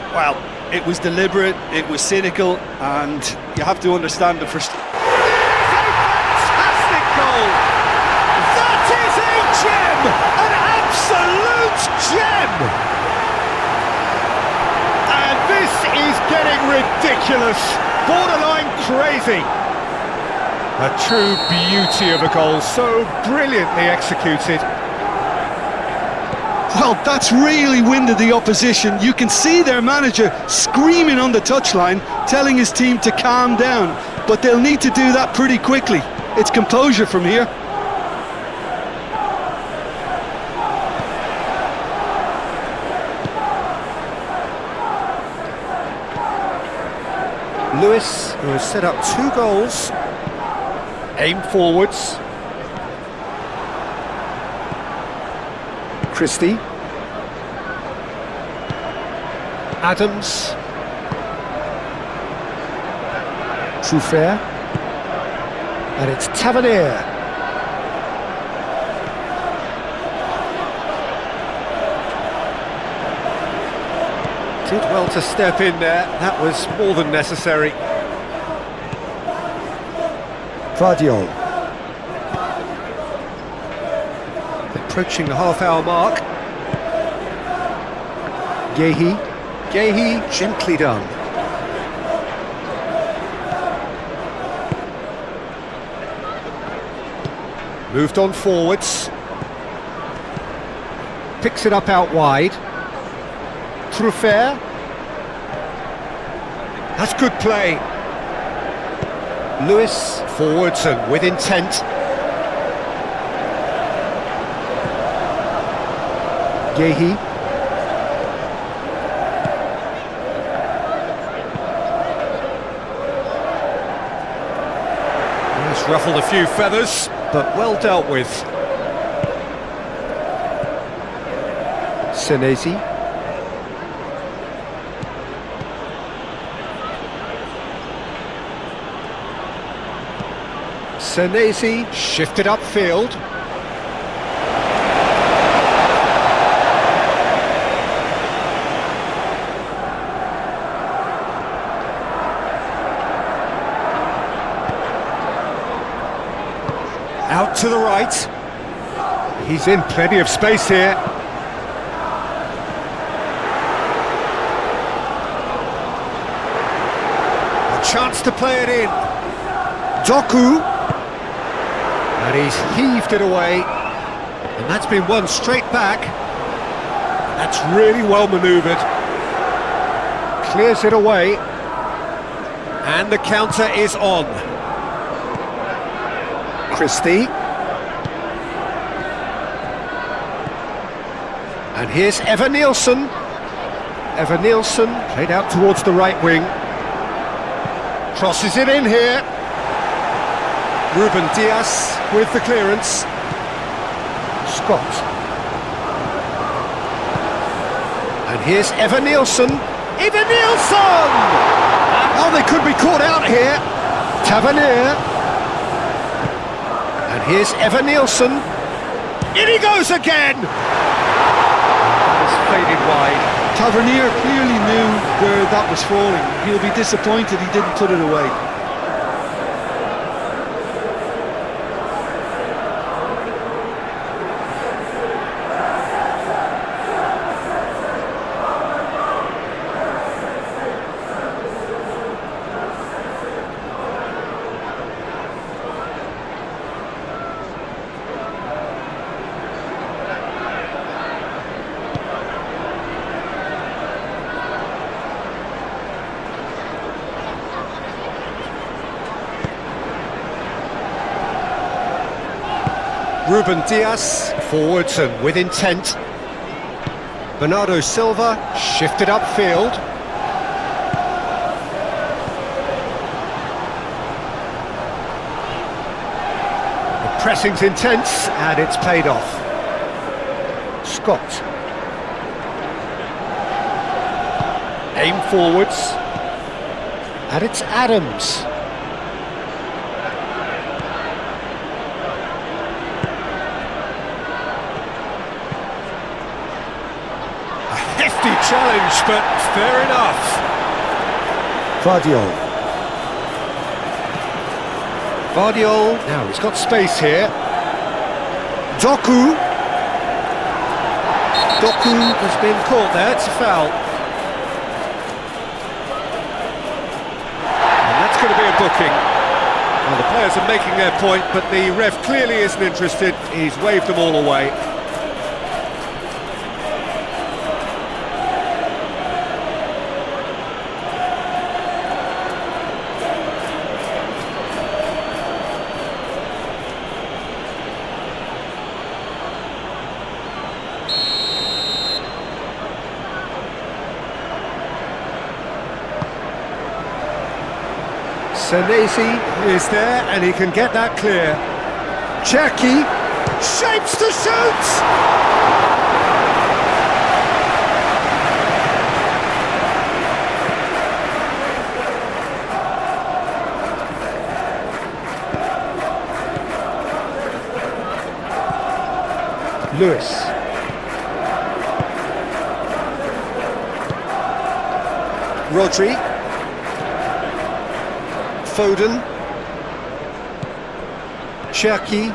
Well, it was deliberate, it was cynical, and you have to understand the frustration. Fantastic goal! That is a gem! An absolute gem! And this is getting ridiculous, borderline crazy. A true beauty of a goal, so brilliantly executed. Well, that's really winded the opposition. You can see their manager screaming on the touchline, telling his team to calm down. But they'll need to do that pretty quickly. It's composure from here. Lewis, who has set up 2 goals, aim forwards. Christie. Adams. Truffert. And it's Tavernier. Did well to step in there, that was more than necessary. Vardiol. Approaching the half-hour mark. Gehi. Gehi, gently done. Moved on forwards. Picks it up out wide. Truffert. That's good play. Lewis, forwards and with intent. Gehi. He's ruffled a few feathers, but well dealt with. Senesi. Senesi shifted upfield. Out to the right. He's in plenty of space here. A chance to play it in. Doku. And he's heaved it away. And that's been won straight back. That's really well manoeuvred. Clears it away. And the counter is on. Christie. And here's Evan-Nielsen. Evan-Nielsen played out towards the right wing. Crosses it in here. Ruben Diaz with the clearance. Scott. And here's Evan-Nielsen. Evan-Nielsen! Oh, they could be caught out here. Tavernier. And here's Evan-Nielsen. In he goes again! It's faded wide. Tavernier clearly knew where that was falling. He'll be disappointed he didn't put it away. Ruben Diaz, forwards and with intent. Bernardo Silva, shifted upfield. The pressing's intense, and it's paid off. Scott. Aim forwards. And it's Adams. Hefty challenge, but fair enough. Vardiol. Now he's got space here. Doku has been caught there, it's a foul. And that's going to be a booking. Well, the players are making their point, but the ref clearly isn't interested. He's waved them all away. Senesi is there, and he can get that clear. Cherki shapes to shoot! Lewis. Rodri. Foden, Cherki,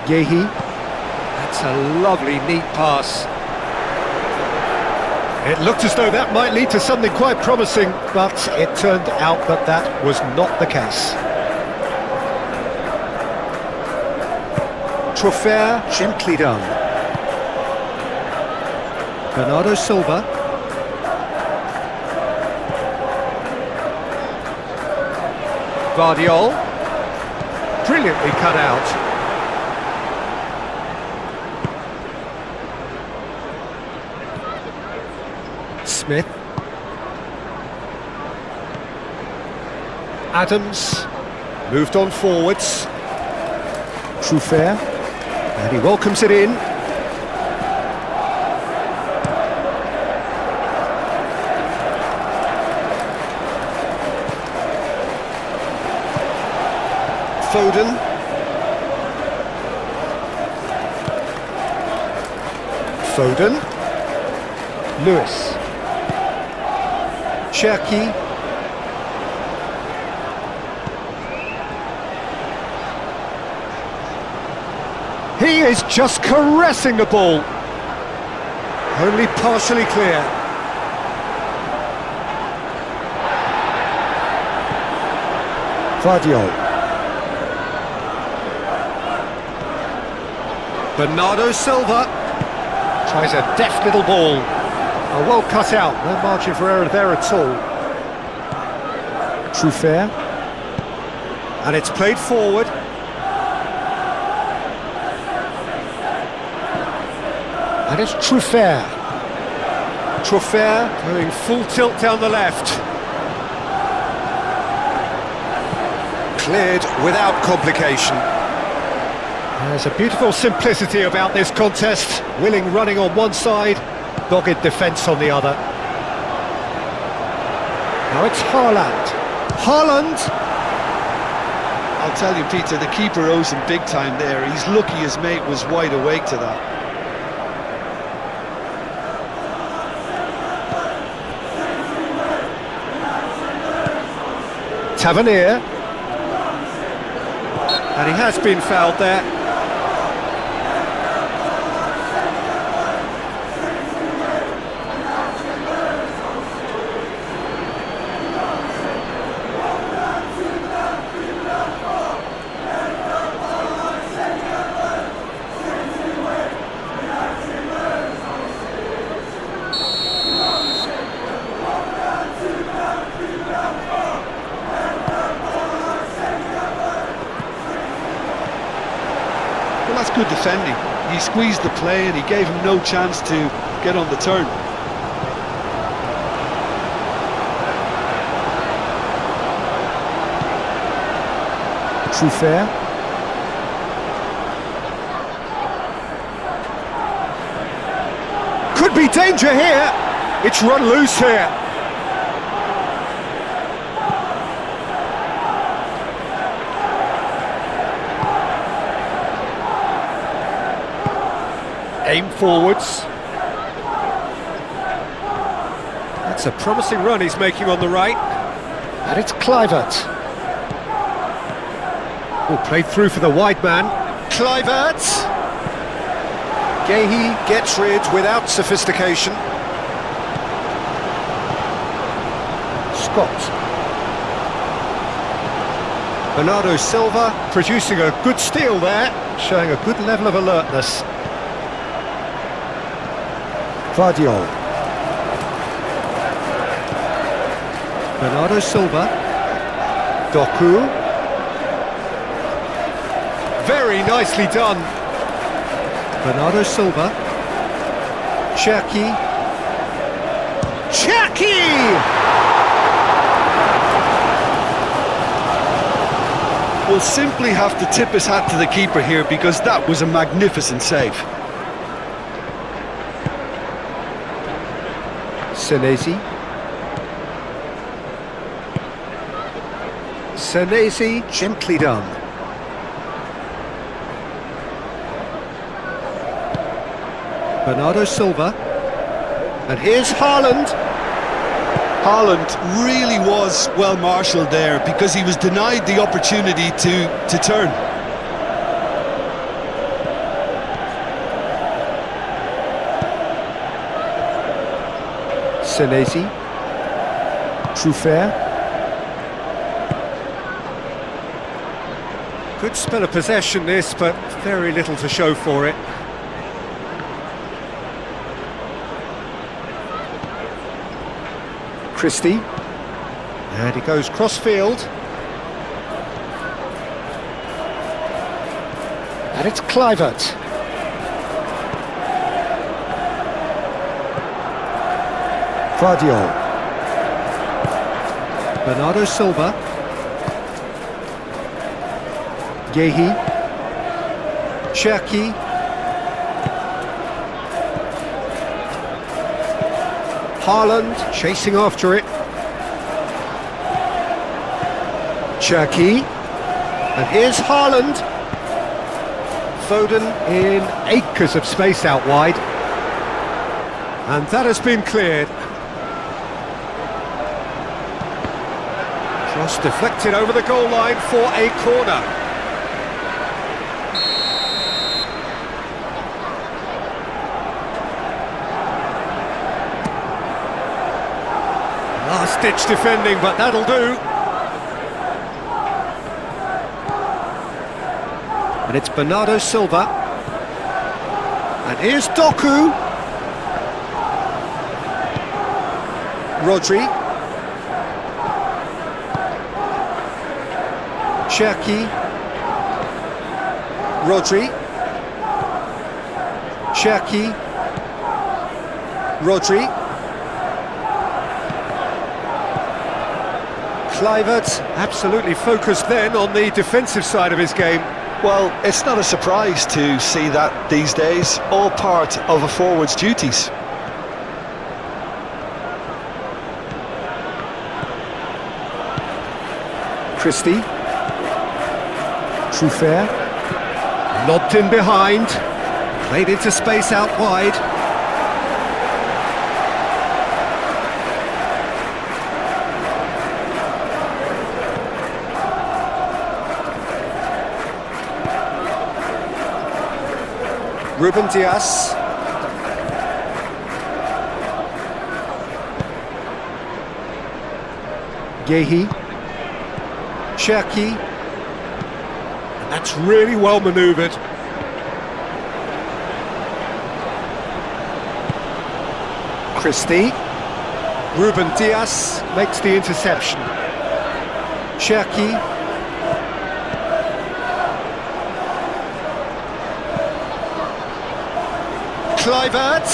Yehi. That's a lovely, neat pass. It looked as though that might lead to something quite promising, but it turned out that that was not the case. Trophère, gently done. Bernardo Silva. Vardiol, brilliantly cut out. Smith. Adams, moved on forwards. Trophère, and he welcomes it in. Foden. Lewis. Cherki. He is just caressing the ball. Only partially clear. Vardiol. Bernardo Silva. Tries a deft little ball. Oh, well cut out, no margin for error there at all. Truffert. And it's played forward. And it's Truffert. Truffert going full tilt down the left. Cleared without complication. There's a beautiful simplicity about this contest. Willing running on one side, dogged defence on the other. Now it's Haaland. Haaland! I'll tell you, Peter, the keeper owes him big time there. He's lucky his mate was wide awake to that. Tavernier. And he has been fouled there. Well, that's good defending. He squeezed the play and he gave him no chance to get on the turn. Truffert. Could be danger here. It's run loose here. Aim forwards. That's a promising run he's making on the right. And it's Kluivert. Oh, played through for the wide man. Kluivert. Gehi gets rid without sophistication. Scott. Bernardo Silva producing a good steal there, showing a good level of alertness. Vardiol. Bernardo Silva. Doku. Very nicely done. Bernardo Silva. Cherki. Cherki! We'll simply have to tip his hat to the keeper here because that was a magnificent save. Senesi. Senesi, gently done. Bernardo Silva. And here's Haaland. Haaland really was well marshalled there because he was denied the opportunity to turn. Senesi. Truffert. Good spell of possession this, but very little to show for it. Christie. And he goes cross-field. And it's Kluivert. Vardiol. Bernardo Silva. Gehi. Cherki. Haaland chasing after it. Cherki. And here's Haaland. Foden in acres of space out wide. And that has been cleared. Cross deflected over the goal line for a corner. Last-ditch defending, but that'll do. And it's Bernardo Silva. And here's Doku. Rodri. Cherki. Rodri. Cherki. Rodri. Kluivert absolutely focused then on the defensive side of his game. Well, it's not a surprise to see that these days, all part of a forward's duties. Christie. Truffert. Lobbed in behind. Played into space out wide. Ruben Dias. Gehi. Cherki. And that's really well manoeuvred. Christie. Ruben Dias makes the interception. Cherki. Kluivert.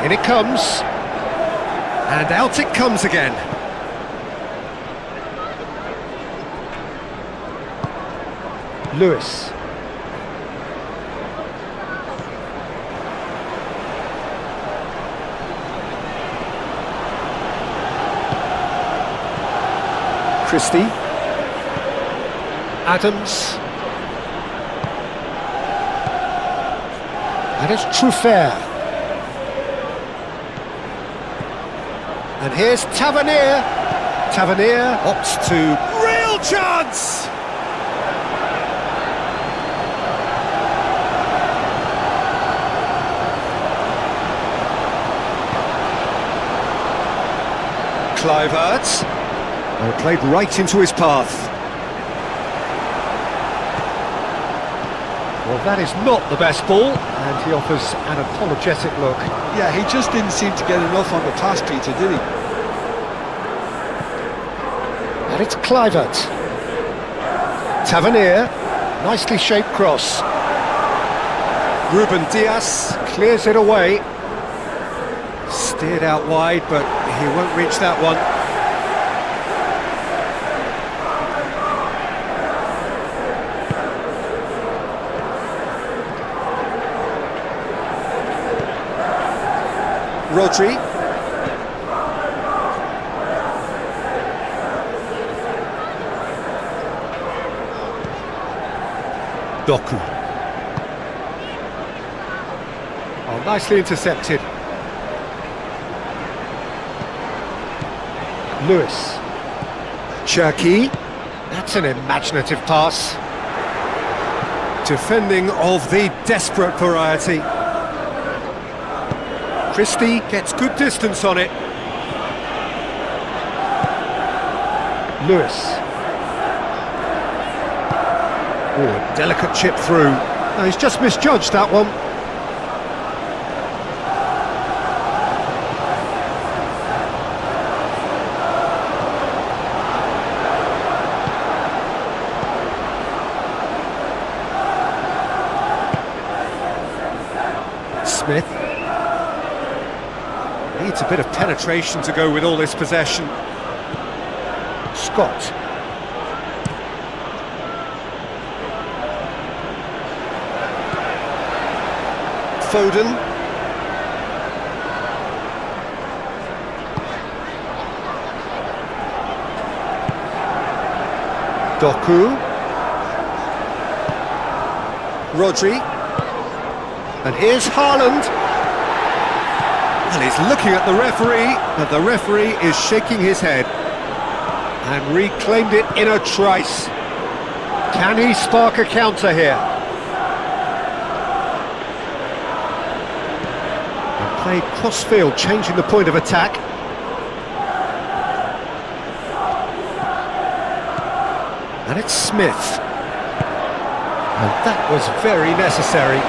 In it comes. And out it comes again. Lewis. Christie. Adams. And it's Truffert. And here's Tavernier. Tavernier opts to... Real chance! Kluivert. Well, played right into his path. Well, that is not the best ball, and he offers an apologetic look. Yeah, he just didn't seem to get enough on the pass, Peter, did he? And it's Kluivert. Tavernier, nicely shaped cross. Ruben Dias clears it away. Steered out wide, but he won't reach that one. Rodri. Doku. Oh, nicely intercepted. Lewis. Cherki. That's an imaginative pass. Defending of the desperate variety. Christie gets good distance on it. Lewis. Oh, a delicate chip through. No, he's just misjudged that one. Smith. Needs a bit of penetration to go with all this possession. Scott. Foden. Doku. Rodri. And here's Haaland. Well, he's looking at the referee, but the referee is shaking his head. And reclaimed it in a trice. Can he spark a counter here? And played cross-field, changing the point of attack. And it's Smith. And that was very necessary.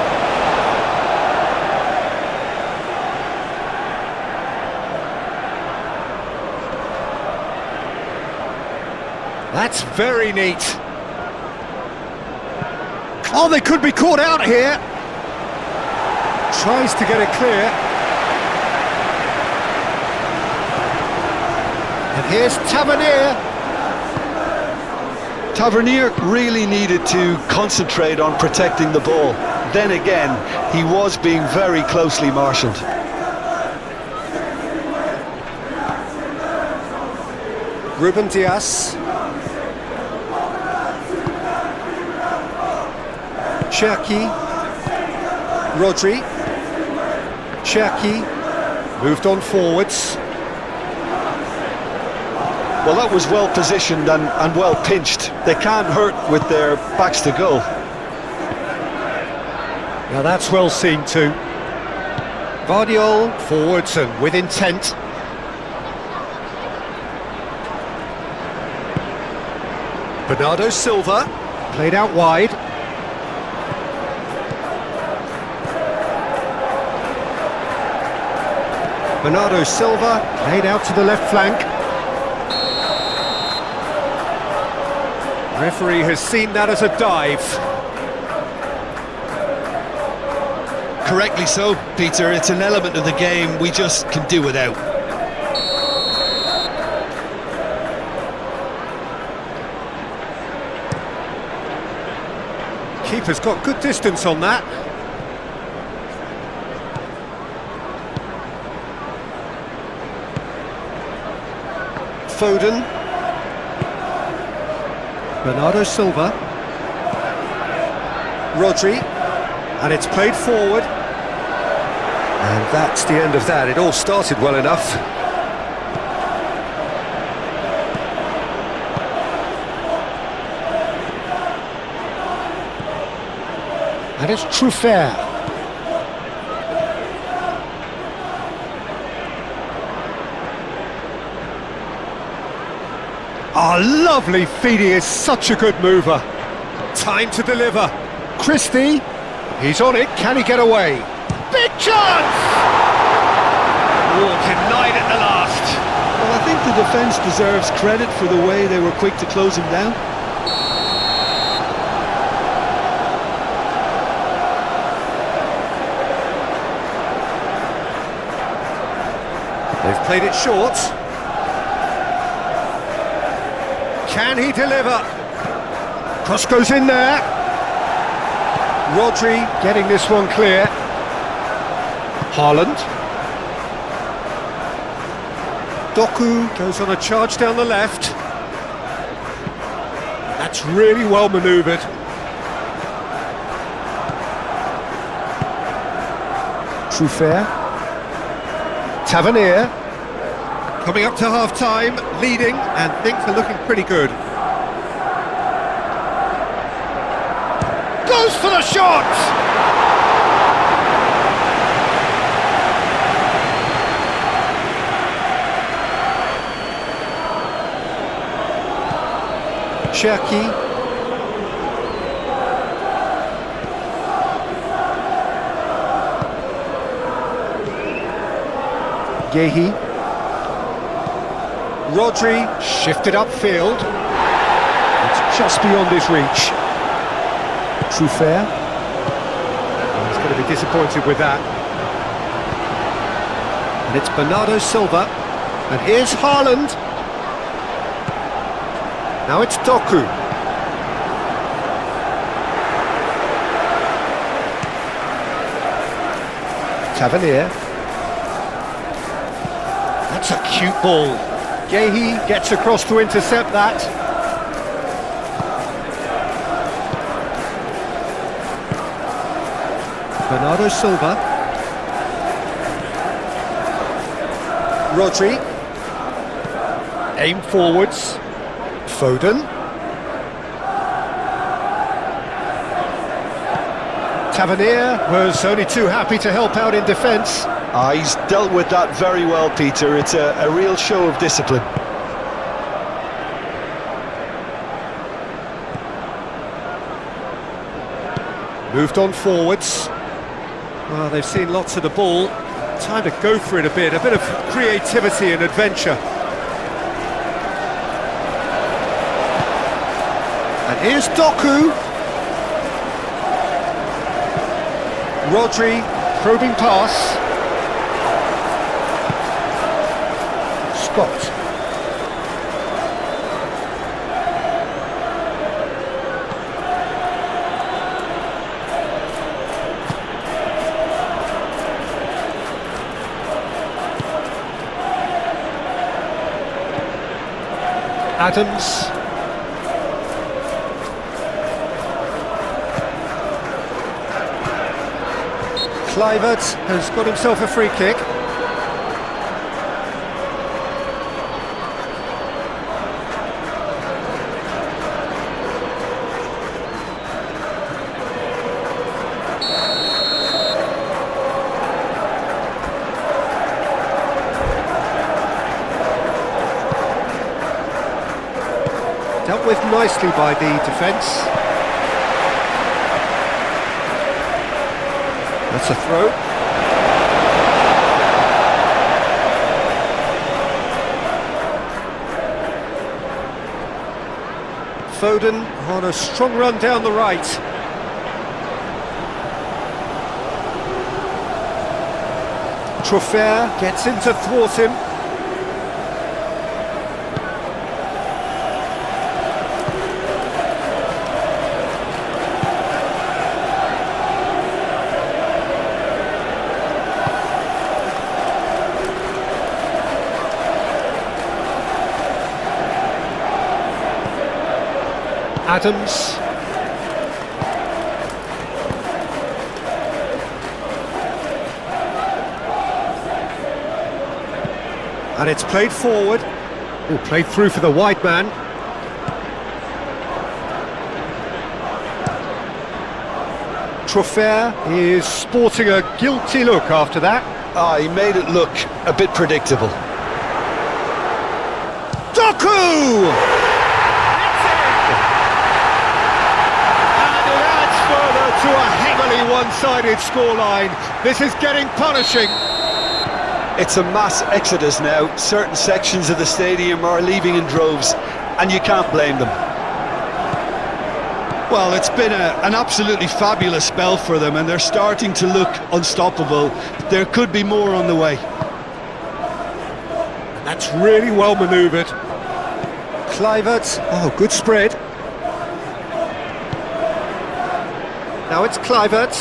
That's very neat. Oh, they could be caught out here. Tries to get it clear. And here's Tavernier. Tavernier really needed to concentrate on protecting the ball. Then again, he was being very closely marshalled. Ruben Dias. Cherki. Rodri. Cherki. Moved on forwards. Well, that was well positioned and well pinched. They can't hurt with their backs to goal. Now that's well seen too. Vardiol forwards and with intent. Bernardo Silva played out wide. Bernardo Silva played out to the left flank. Referee has seen that as a dive. Correctly so, Peter. It's an element of the game we just can do without. Keeper's got good distance on that. Foden. Bernardo Silva. Rodri. And it's played forward. And that's the end of that. It all started well enough. And it's Truffert. Oh, lovely feed, he is such a good mover. Time to deliver. Christie, he's on it, can he get away? Big chance! Oh, denied at the last. Well, I think the defence deserves credit for the way they were quick to close him down. They've played it short. Can he deliver? Cross goes in there. Rodri getting this one clear. Haaland. Doku goes on a charge down the left. That's really well manoeuvred. Truffert. Tavernier. Coming up to half-time, leading, and things are looking pretty good. Goes for the shot! Cherki. Gehi. Rodri shifted upfield. It's just beyond his reach. Truffert. He's going to be disappointed with that. And it's Bernardo Silva. And here's Haaland. Now it's Doku. Tavernier. That's a cute ball. Gehi gets across to intercept that. Bernardo Silva. Rodri. Aim forwards. Foden. Tavernier was only too happy to help out in defence. He's dealt with that very well, Peter. It's a real show of discipline. Moved on forwards. Well, they've seen lots of the ball. Time to go for it a bit of creativity and adventure. And here's Doku. Rodri, probing pass. Scott. Adams. Kluivert has got himself a free kick. Dealt with nicely by the defence. That's a throw. Foden on a strong run down the right. Truffert gets in to thwart him. Adams. And it's played forward. Oh, played through for the wide man. Truffert is sporting a guilty look after that. He made it look a bit predictable. Doku! To a heavily one-sided scoreline. This is getting punishing. It's a mass exodus now. Certain sections of the stadium are leaving in droves, and you can't blame them. Well, it's been an absolutely fabulous spell for them, and they're starting to look unstoppable. There could be more on the way. That's really well manoeuvred. Kluivert, oh, good spread. Now it's Kluivert.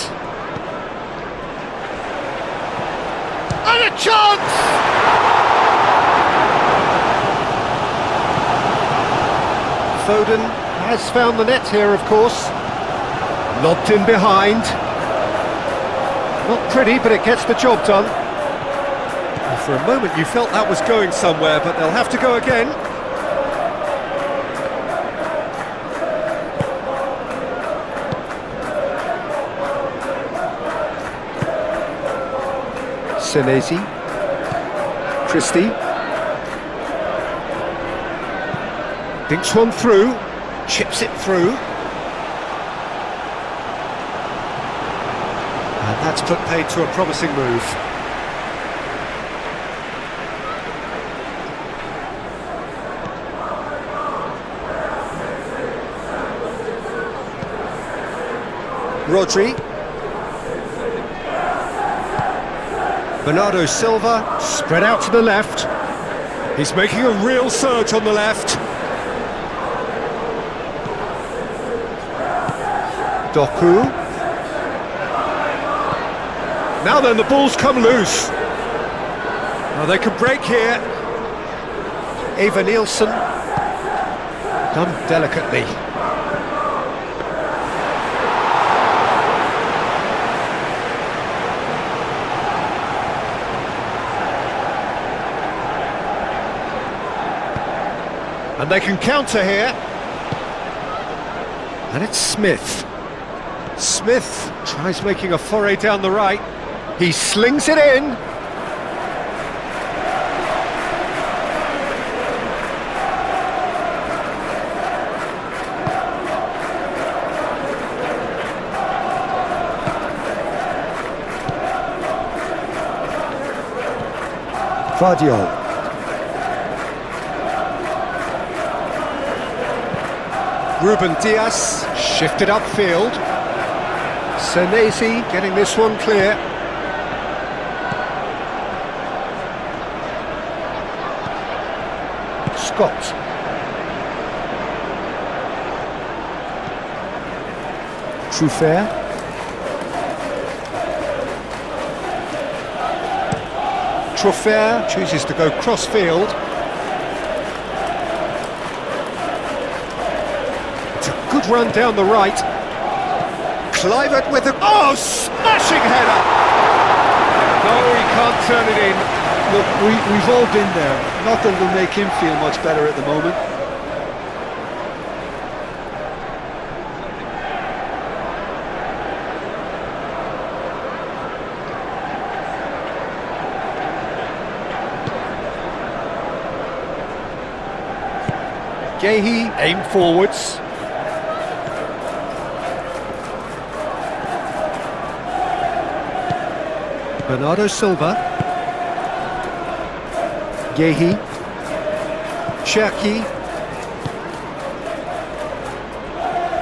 And a chance! Foden has found the net here, of course. Lobbed in behind. Not pretty, but it gets the job done. And for a moment you felt that was going somewhere, but they'll have to go again. Senesi, Christie, dinks one through, chips it through, and that's put paid to a promising move. Rodri. Bernardo Silva, spread out to the left. He's making a real surge on the left. Doku. Now then, the ball's come loose. Well, they can break here. Eva Nielsen. Done delicately. And they can counter here. And it's Smith. Smith tries making a foray down the right. He slings it in. Vardiol. Ruben Diaz shifted upfield. Senesi getting this one clear. Scott. Truffert. Truffert chooses to go cross-field. It's a good run down the right. Clivert with a... Oh, smashing header! No, he can't turn it in. Look, we've all been there. Not that it'll make him feel much better at the moment. Gehi aimed forwards. Bernardo Silva. Gehi. Cherki.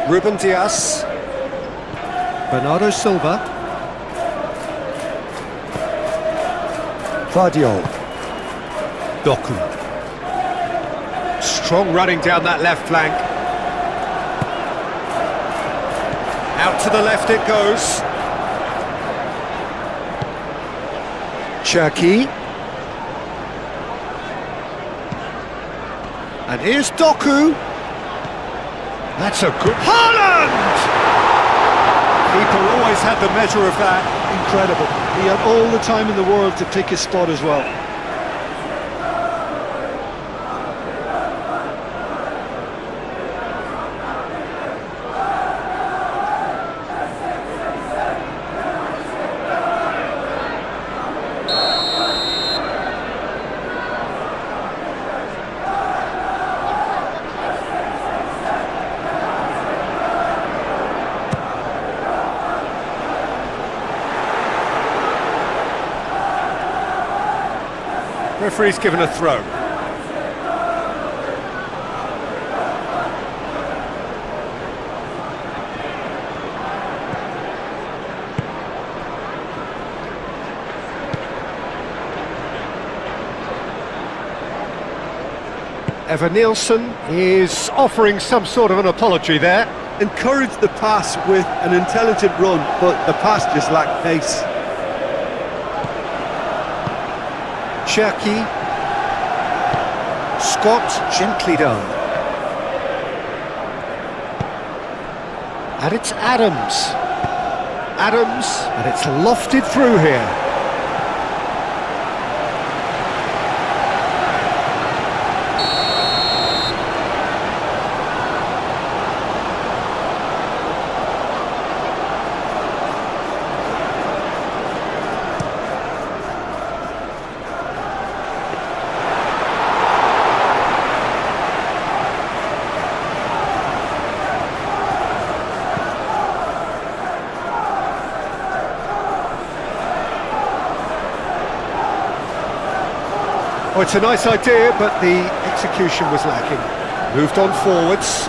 Ruben Diaz. Bernardo Silva. Vardiol. Doku. Strong running down that left flank. Out to the left it goes. Cherki. And here's Doku. That's a good... Haaland! Keeper always had the measure of that. Incredible. He had all the time in the world to pick his spot as well. Referee's given a throw. Evan Nielsen is offering some sort of an apology there. Encouraged the pass with an intelligent run, but the pass just lacked pace. Cherki. Scott, gently done. And it's Adams. Adams, and it's lofted through here. Oh, it's a nice idea, but the execution was lacking. Moved on forwards.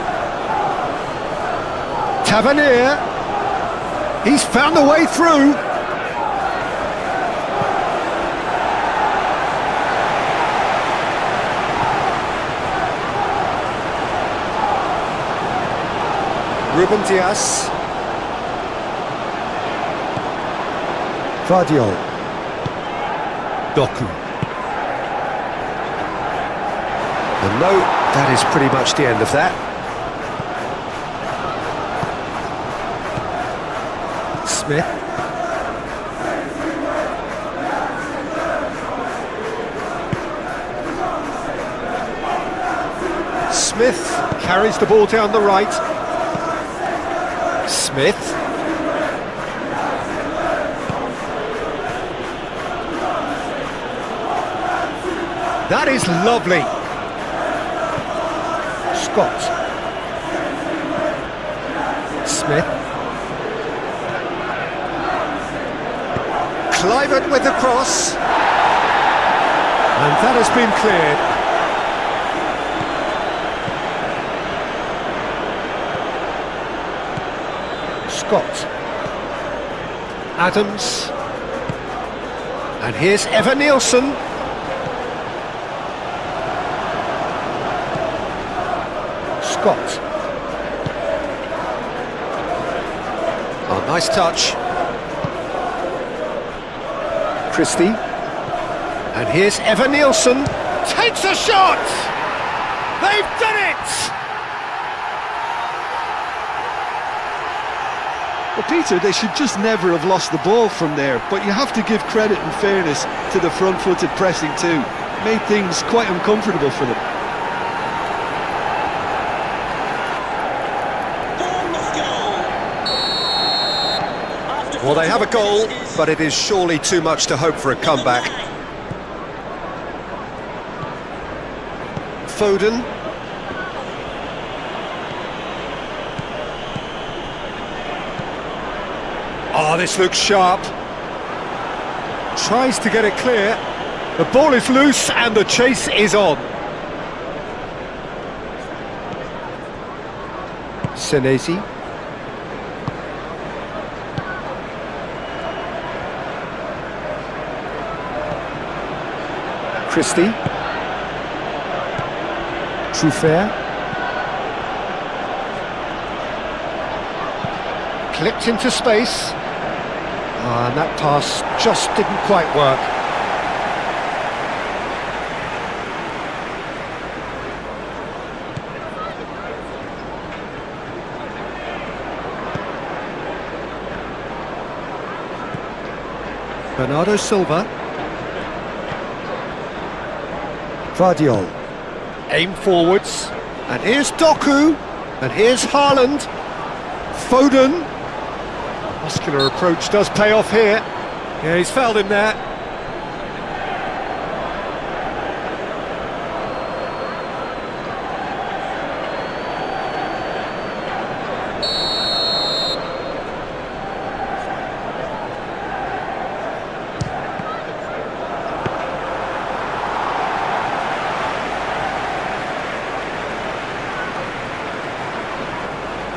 Tavernier. He's found the way through. Ruben Diaz. Vardiol. Doku. And no, that is pretty much the end of that. Smith. Smith carries the ball down the right. Smith. That is lovely. Scott. Smith. Clivert with the cross. And that has been cleared. Scott. Adams. And here's Evan Nielsen. Scott. Oh, nice touch. Christie. And here's Evan Nielsen. Takes a shot! They've done it! Well, Peter, they should just never have lost the ball from there, but you have to give credit and fairness to the front-footed pressing too. Made things quite uncomfortable for them. Well, they have a goal, but it is surely too much to hope for a comeback. Foden. Oh, this looks sharp. Tries to get it clear. The ball is loose and the chase is on. Senesi. Christie. Truffert. Clipped into space. And that pass just didn't quite work. Bernardo Silva. Vardiol. Aim forwards. And here's Doku. And here's Haaland. Foden. Muscular approach does pay off here. Yeah, he's fouled him there.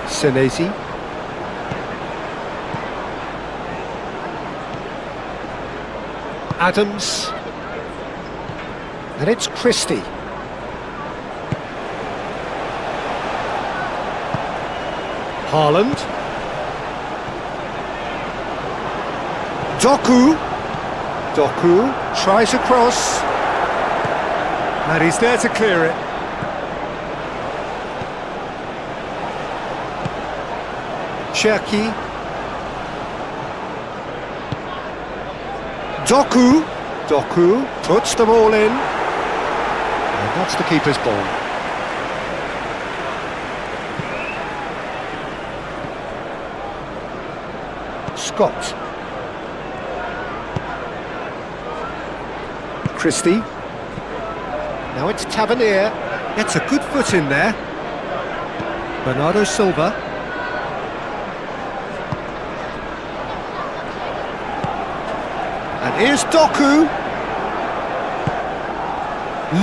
Senesi. Adams. And it's Christie. Haaland. Doku. Doku tries a cross. And he's there to clear it. Cherki. Doku. Doku puts them all in. And that's the keeper's ball. Scott. Christie. Now it's Tavernier. Gets a good foot in there. Bernardo Silva. And here's Doku.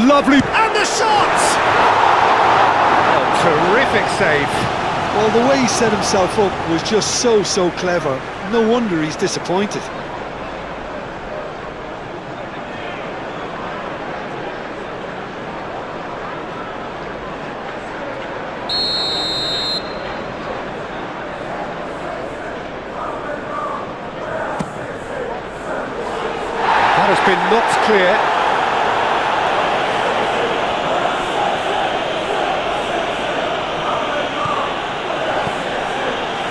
Lovely. And the shot! Oh, terrific save. Well, the way he set himself up was just so clever. No wonder he's disappointed. That has been knocked clear.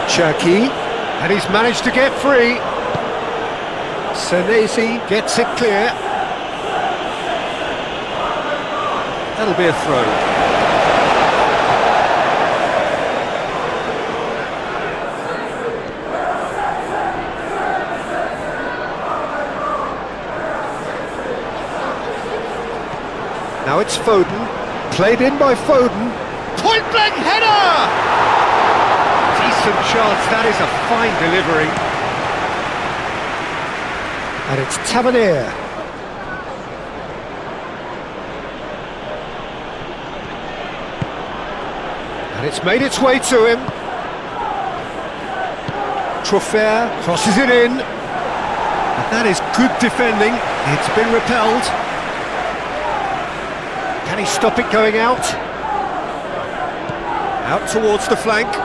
Cherki, and he's managed to get free. Senesi gets it clear. That'll be a throw. Now it's Foden, played in by Foden. Point blank header! Decent chance, that is a fine delivery. And it's Tavernier. And it's made its way to him. Trofer crosses it in. And that is good defending. It's been repelled. Can he stop it going out? Out towards the flank.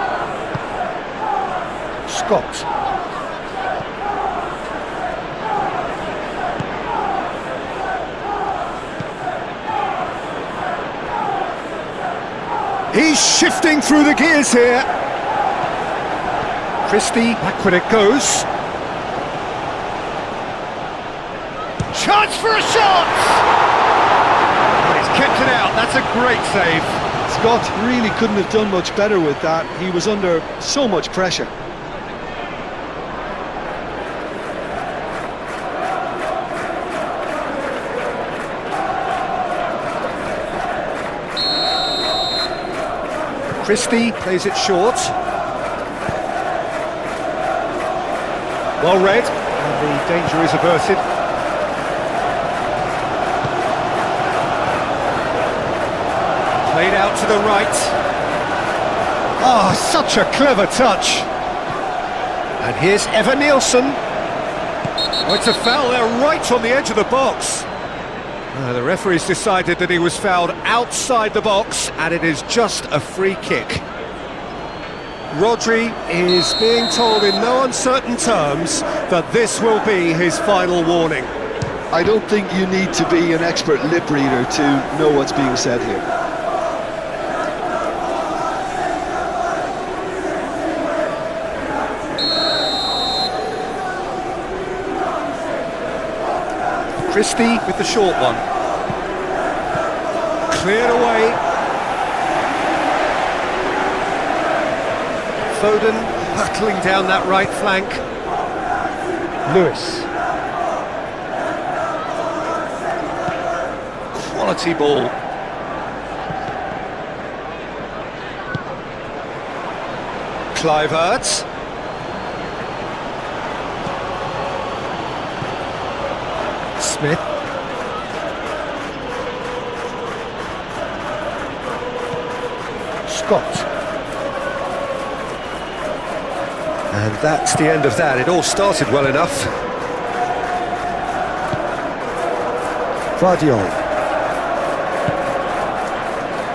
Scott. He's shifting through the gears here. Christie, back when it goes. Chance for a shot! And he's kept it out, that's a great save. Scott really couldn't have done much better with that. He was under so much pressure. Christie plays it short. Well read, and the danger is averted. Played out to the right. Oh, such a clever touch. And here's Evan Nielsen. Oh, it's a foul there right on the edge of the box. The referee's decided that he was fouled outside the box, and it is just a free kick. Rodri is being told in no uncertain terms that this will be his final warning. I don't think you need to be an expert lip reader to know what's being said here. Christie with the short one. Cleared away. Foden battling down that right flank. Lewis. Quality ball. Kluivert. Smith. Scott. And that's the end of that. It all started well enough. Vardiol.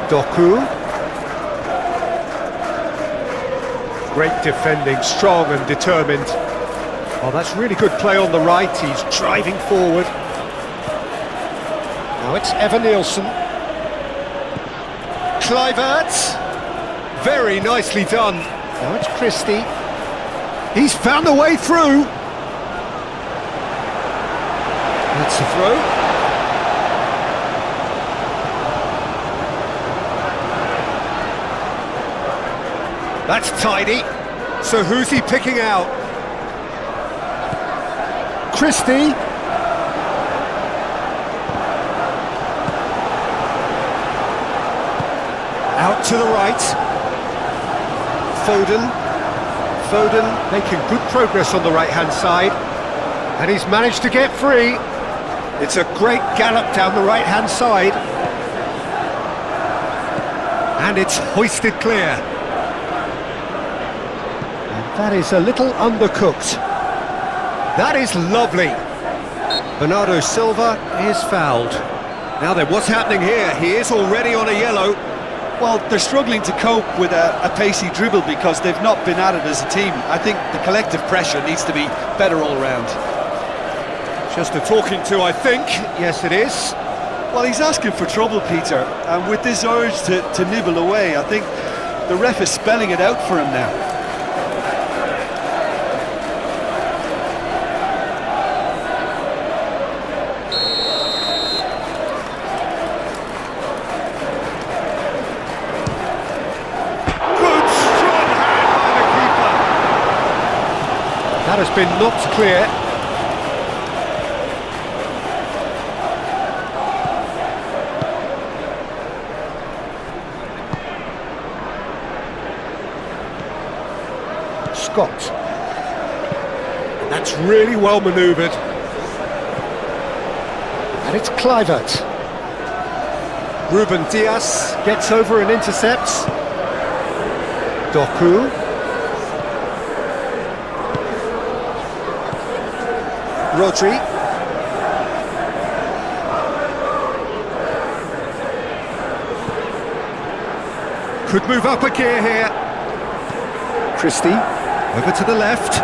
Doku. Great defending, strong and determined. Oh, that's really good play on the right. He's driving forward. Now it's Evan Nielsen. Kluivert. Very nicely done. Now it's Christie. He's found a way through. That's a throw. That's tidy. So who's he picking out? Christie. Out to the right. Foden making good progress on the right-hand side. And he's managed to get free. It's a great gallop down the right-hand side. And it's hoisted clear. And that is a little undercooked. That is lovely. Bernardo Silva is fouled. Now then, what's happening here? He is already on a yellow. Well, they're struggling to cope with a pacey dribble because they've not been at it as a team. I think the collective pressure needs to be better all round. Just a talking to, I think. Yes, it is. Well, he's asking for trouble, Peter, and with this urge to nibble away, I think the ref is spelling it out for him now. That has been knocked clear. Scott. That's really well manoeuvred. And it's Kluivert. Ruben Dias gets over and intercepts. Doku. Rodri. Could move up a gear here. Christie, over to the left.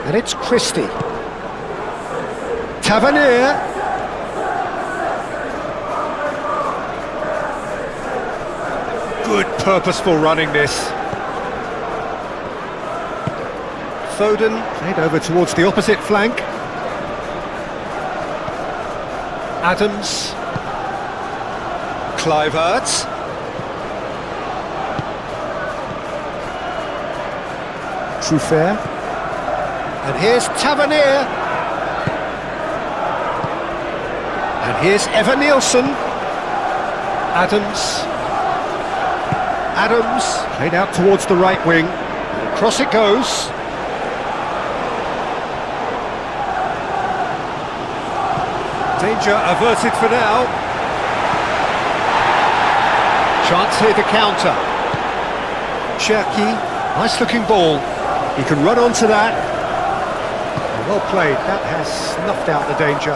And it's Christie. Tavernier. Good purposeful running this. Foden played over towards the opposite flank. Adams. Kluivert. Truffert. And here's Tavernier. And here's Evan Nielsen. Adams. Adams played out towards the right wing. Across it goes. Danger averted for now. Chance here to counter. Cherki, nice looking ball. He can run onto that. Well played, that has snuffed out the danger.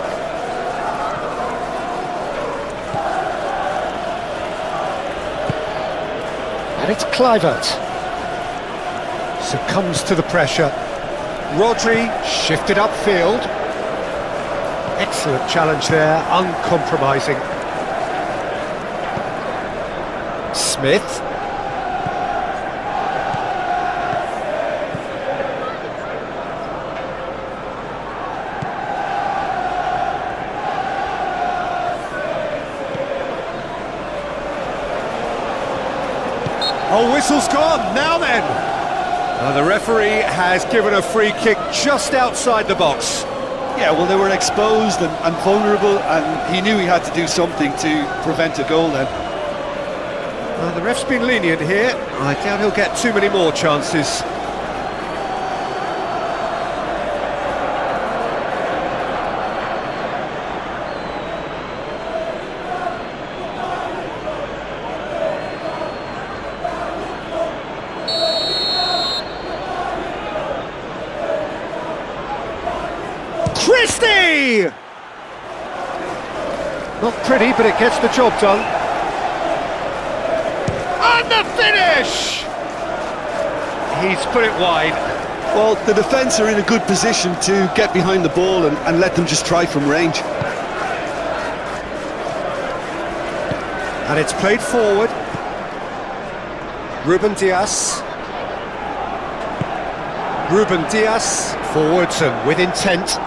And it's Kluivert. Succumbs to the pressure. Rodri shifted upfield. Excellent challenge there, uncompromising. Smith. Oh, whistle's gone, now then! The referee has given a free kick just outside the box. Yeah, well, they were exposed and vulnerable, and he knew he had to do something to prevent a goal then. The ref's been lenient here. I doubt he'll get too many more chances. Christie! Not pretty, but it gets the job done. And the finish! He's put it wide. Well, the defence are in a good position to get behind the ball and let them just try from range. And it's played forward. Ruben Dias. Ruben Dias, forwards and with intent.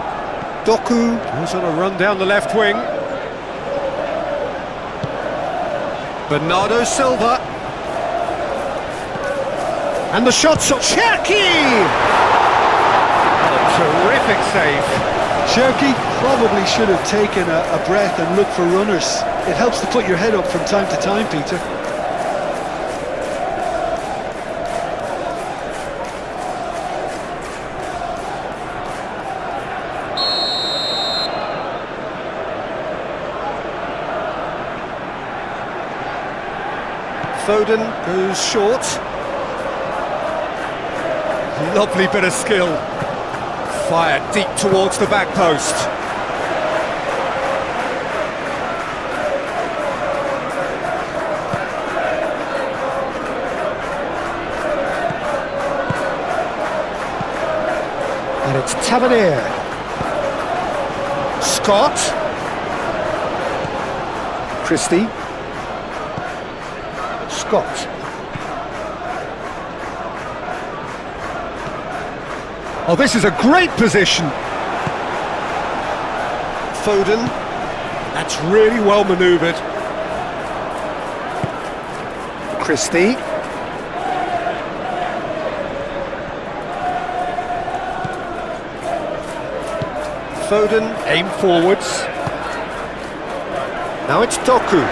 Doku goes on a run down the left wing. Bernardo Silva. And the shot's on Cherki! A terrific save. Cherki probably should have taken a breath and looked for runners. It helps to put your head up from time to time, Peter. Foden goes short. Lovely bit of skill. Fired deep towards the back post. And it's Tavernier. Scott. Christie. Scott. Oh, this is a great position. Foden. That's really well manoeuvred. Christie. Foden, aim forwards. Now it's Doku.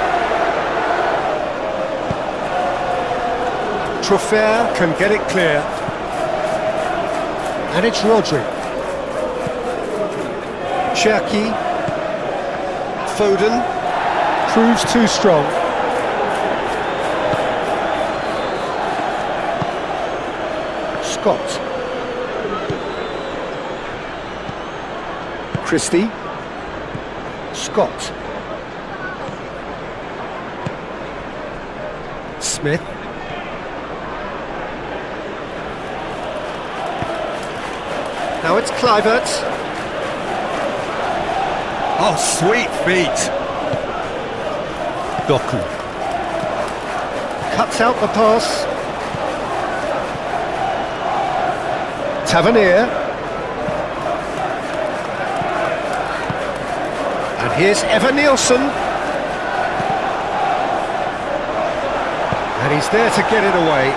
Truffert can get it clear. And it's Rodri. Cherki. Foden. proves too strong. Scott. Christie. Scott. Smith. Now it's Kluivert. Oh, sweet feet. Doku. Cuts out the pass. Tavernier. And here's Evan Nielsen. And he's there to get it away.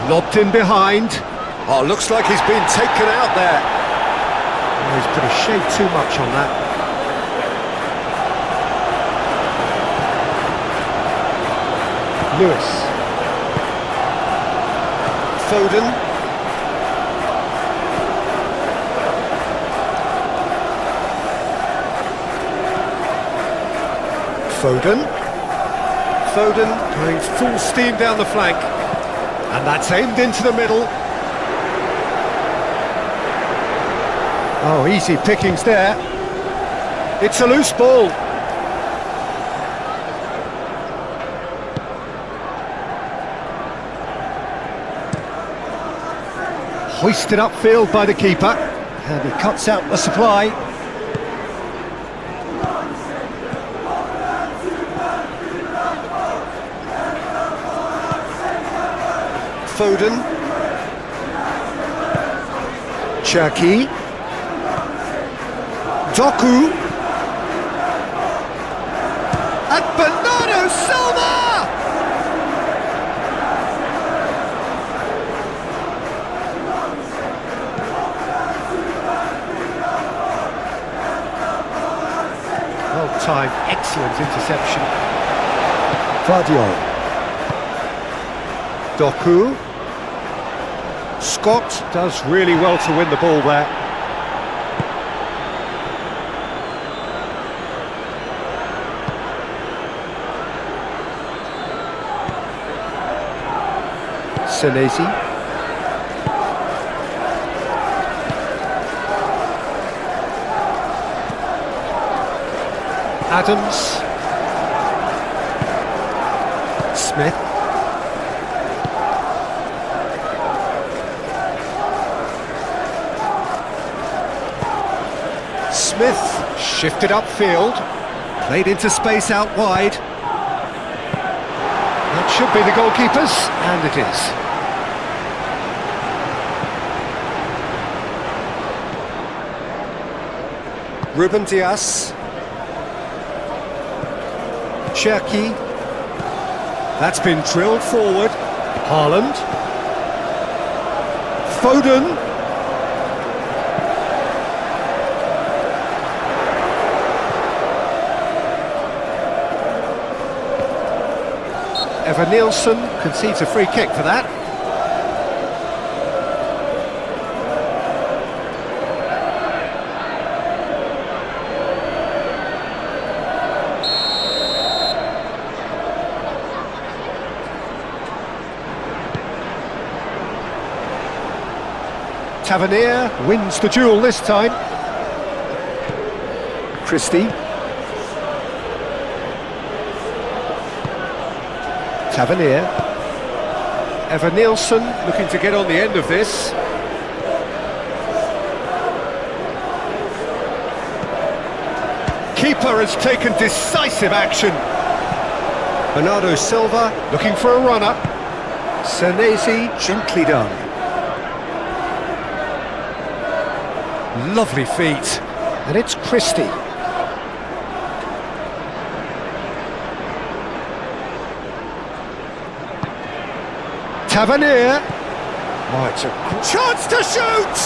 Lobbed in behind. Oh, looks like he's been taken out there. Oh, he's put a shade too much on that. Lewis. Foden. Foden going full steam down the flank. And that's aimed into the middle. Oh, easy pickings there. It's a loose ball. Hoisted upfield by the keeper. And he cuts out the supply. Foden. Cherki. Doku. And Bernardo Silva! Well timed, excellent interception. Vardiol. Doku. Scott does really well to win the ball there. Senesi. Adams. Smith. Smith shifted upfield, played into space out wide. That should be the goalkeepers, and it is. Ruben Dias. Cherki. That's been drilled forward. Haaland. Foden. Evan Nielsen concedes a free kick for that. Tavernier wins the duel this time. Christie. Tavernier. Evan Nielsen looking to get on the end of this. Keeper has taken decisive action. Bernardo Silva looking for a runner. Senesi gently done. Lovely feet. And it's Christie. Tavernier. Oh, it's a chance to shoot!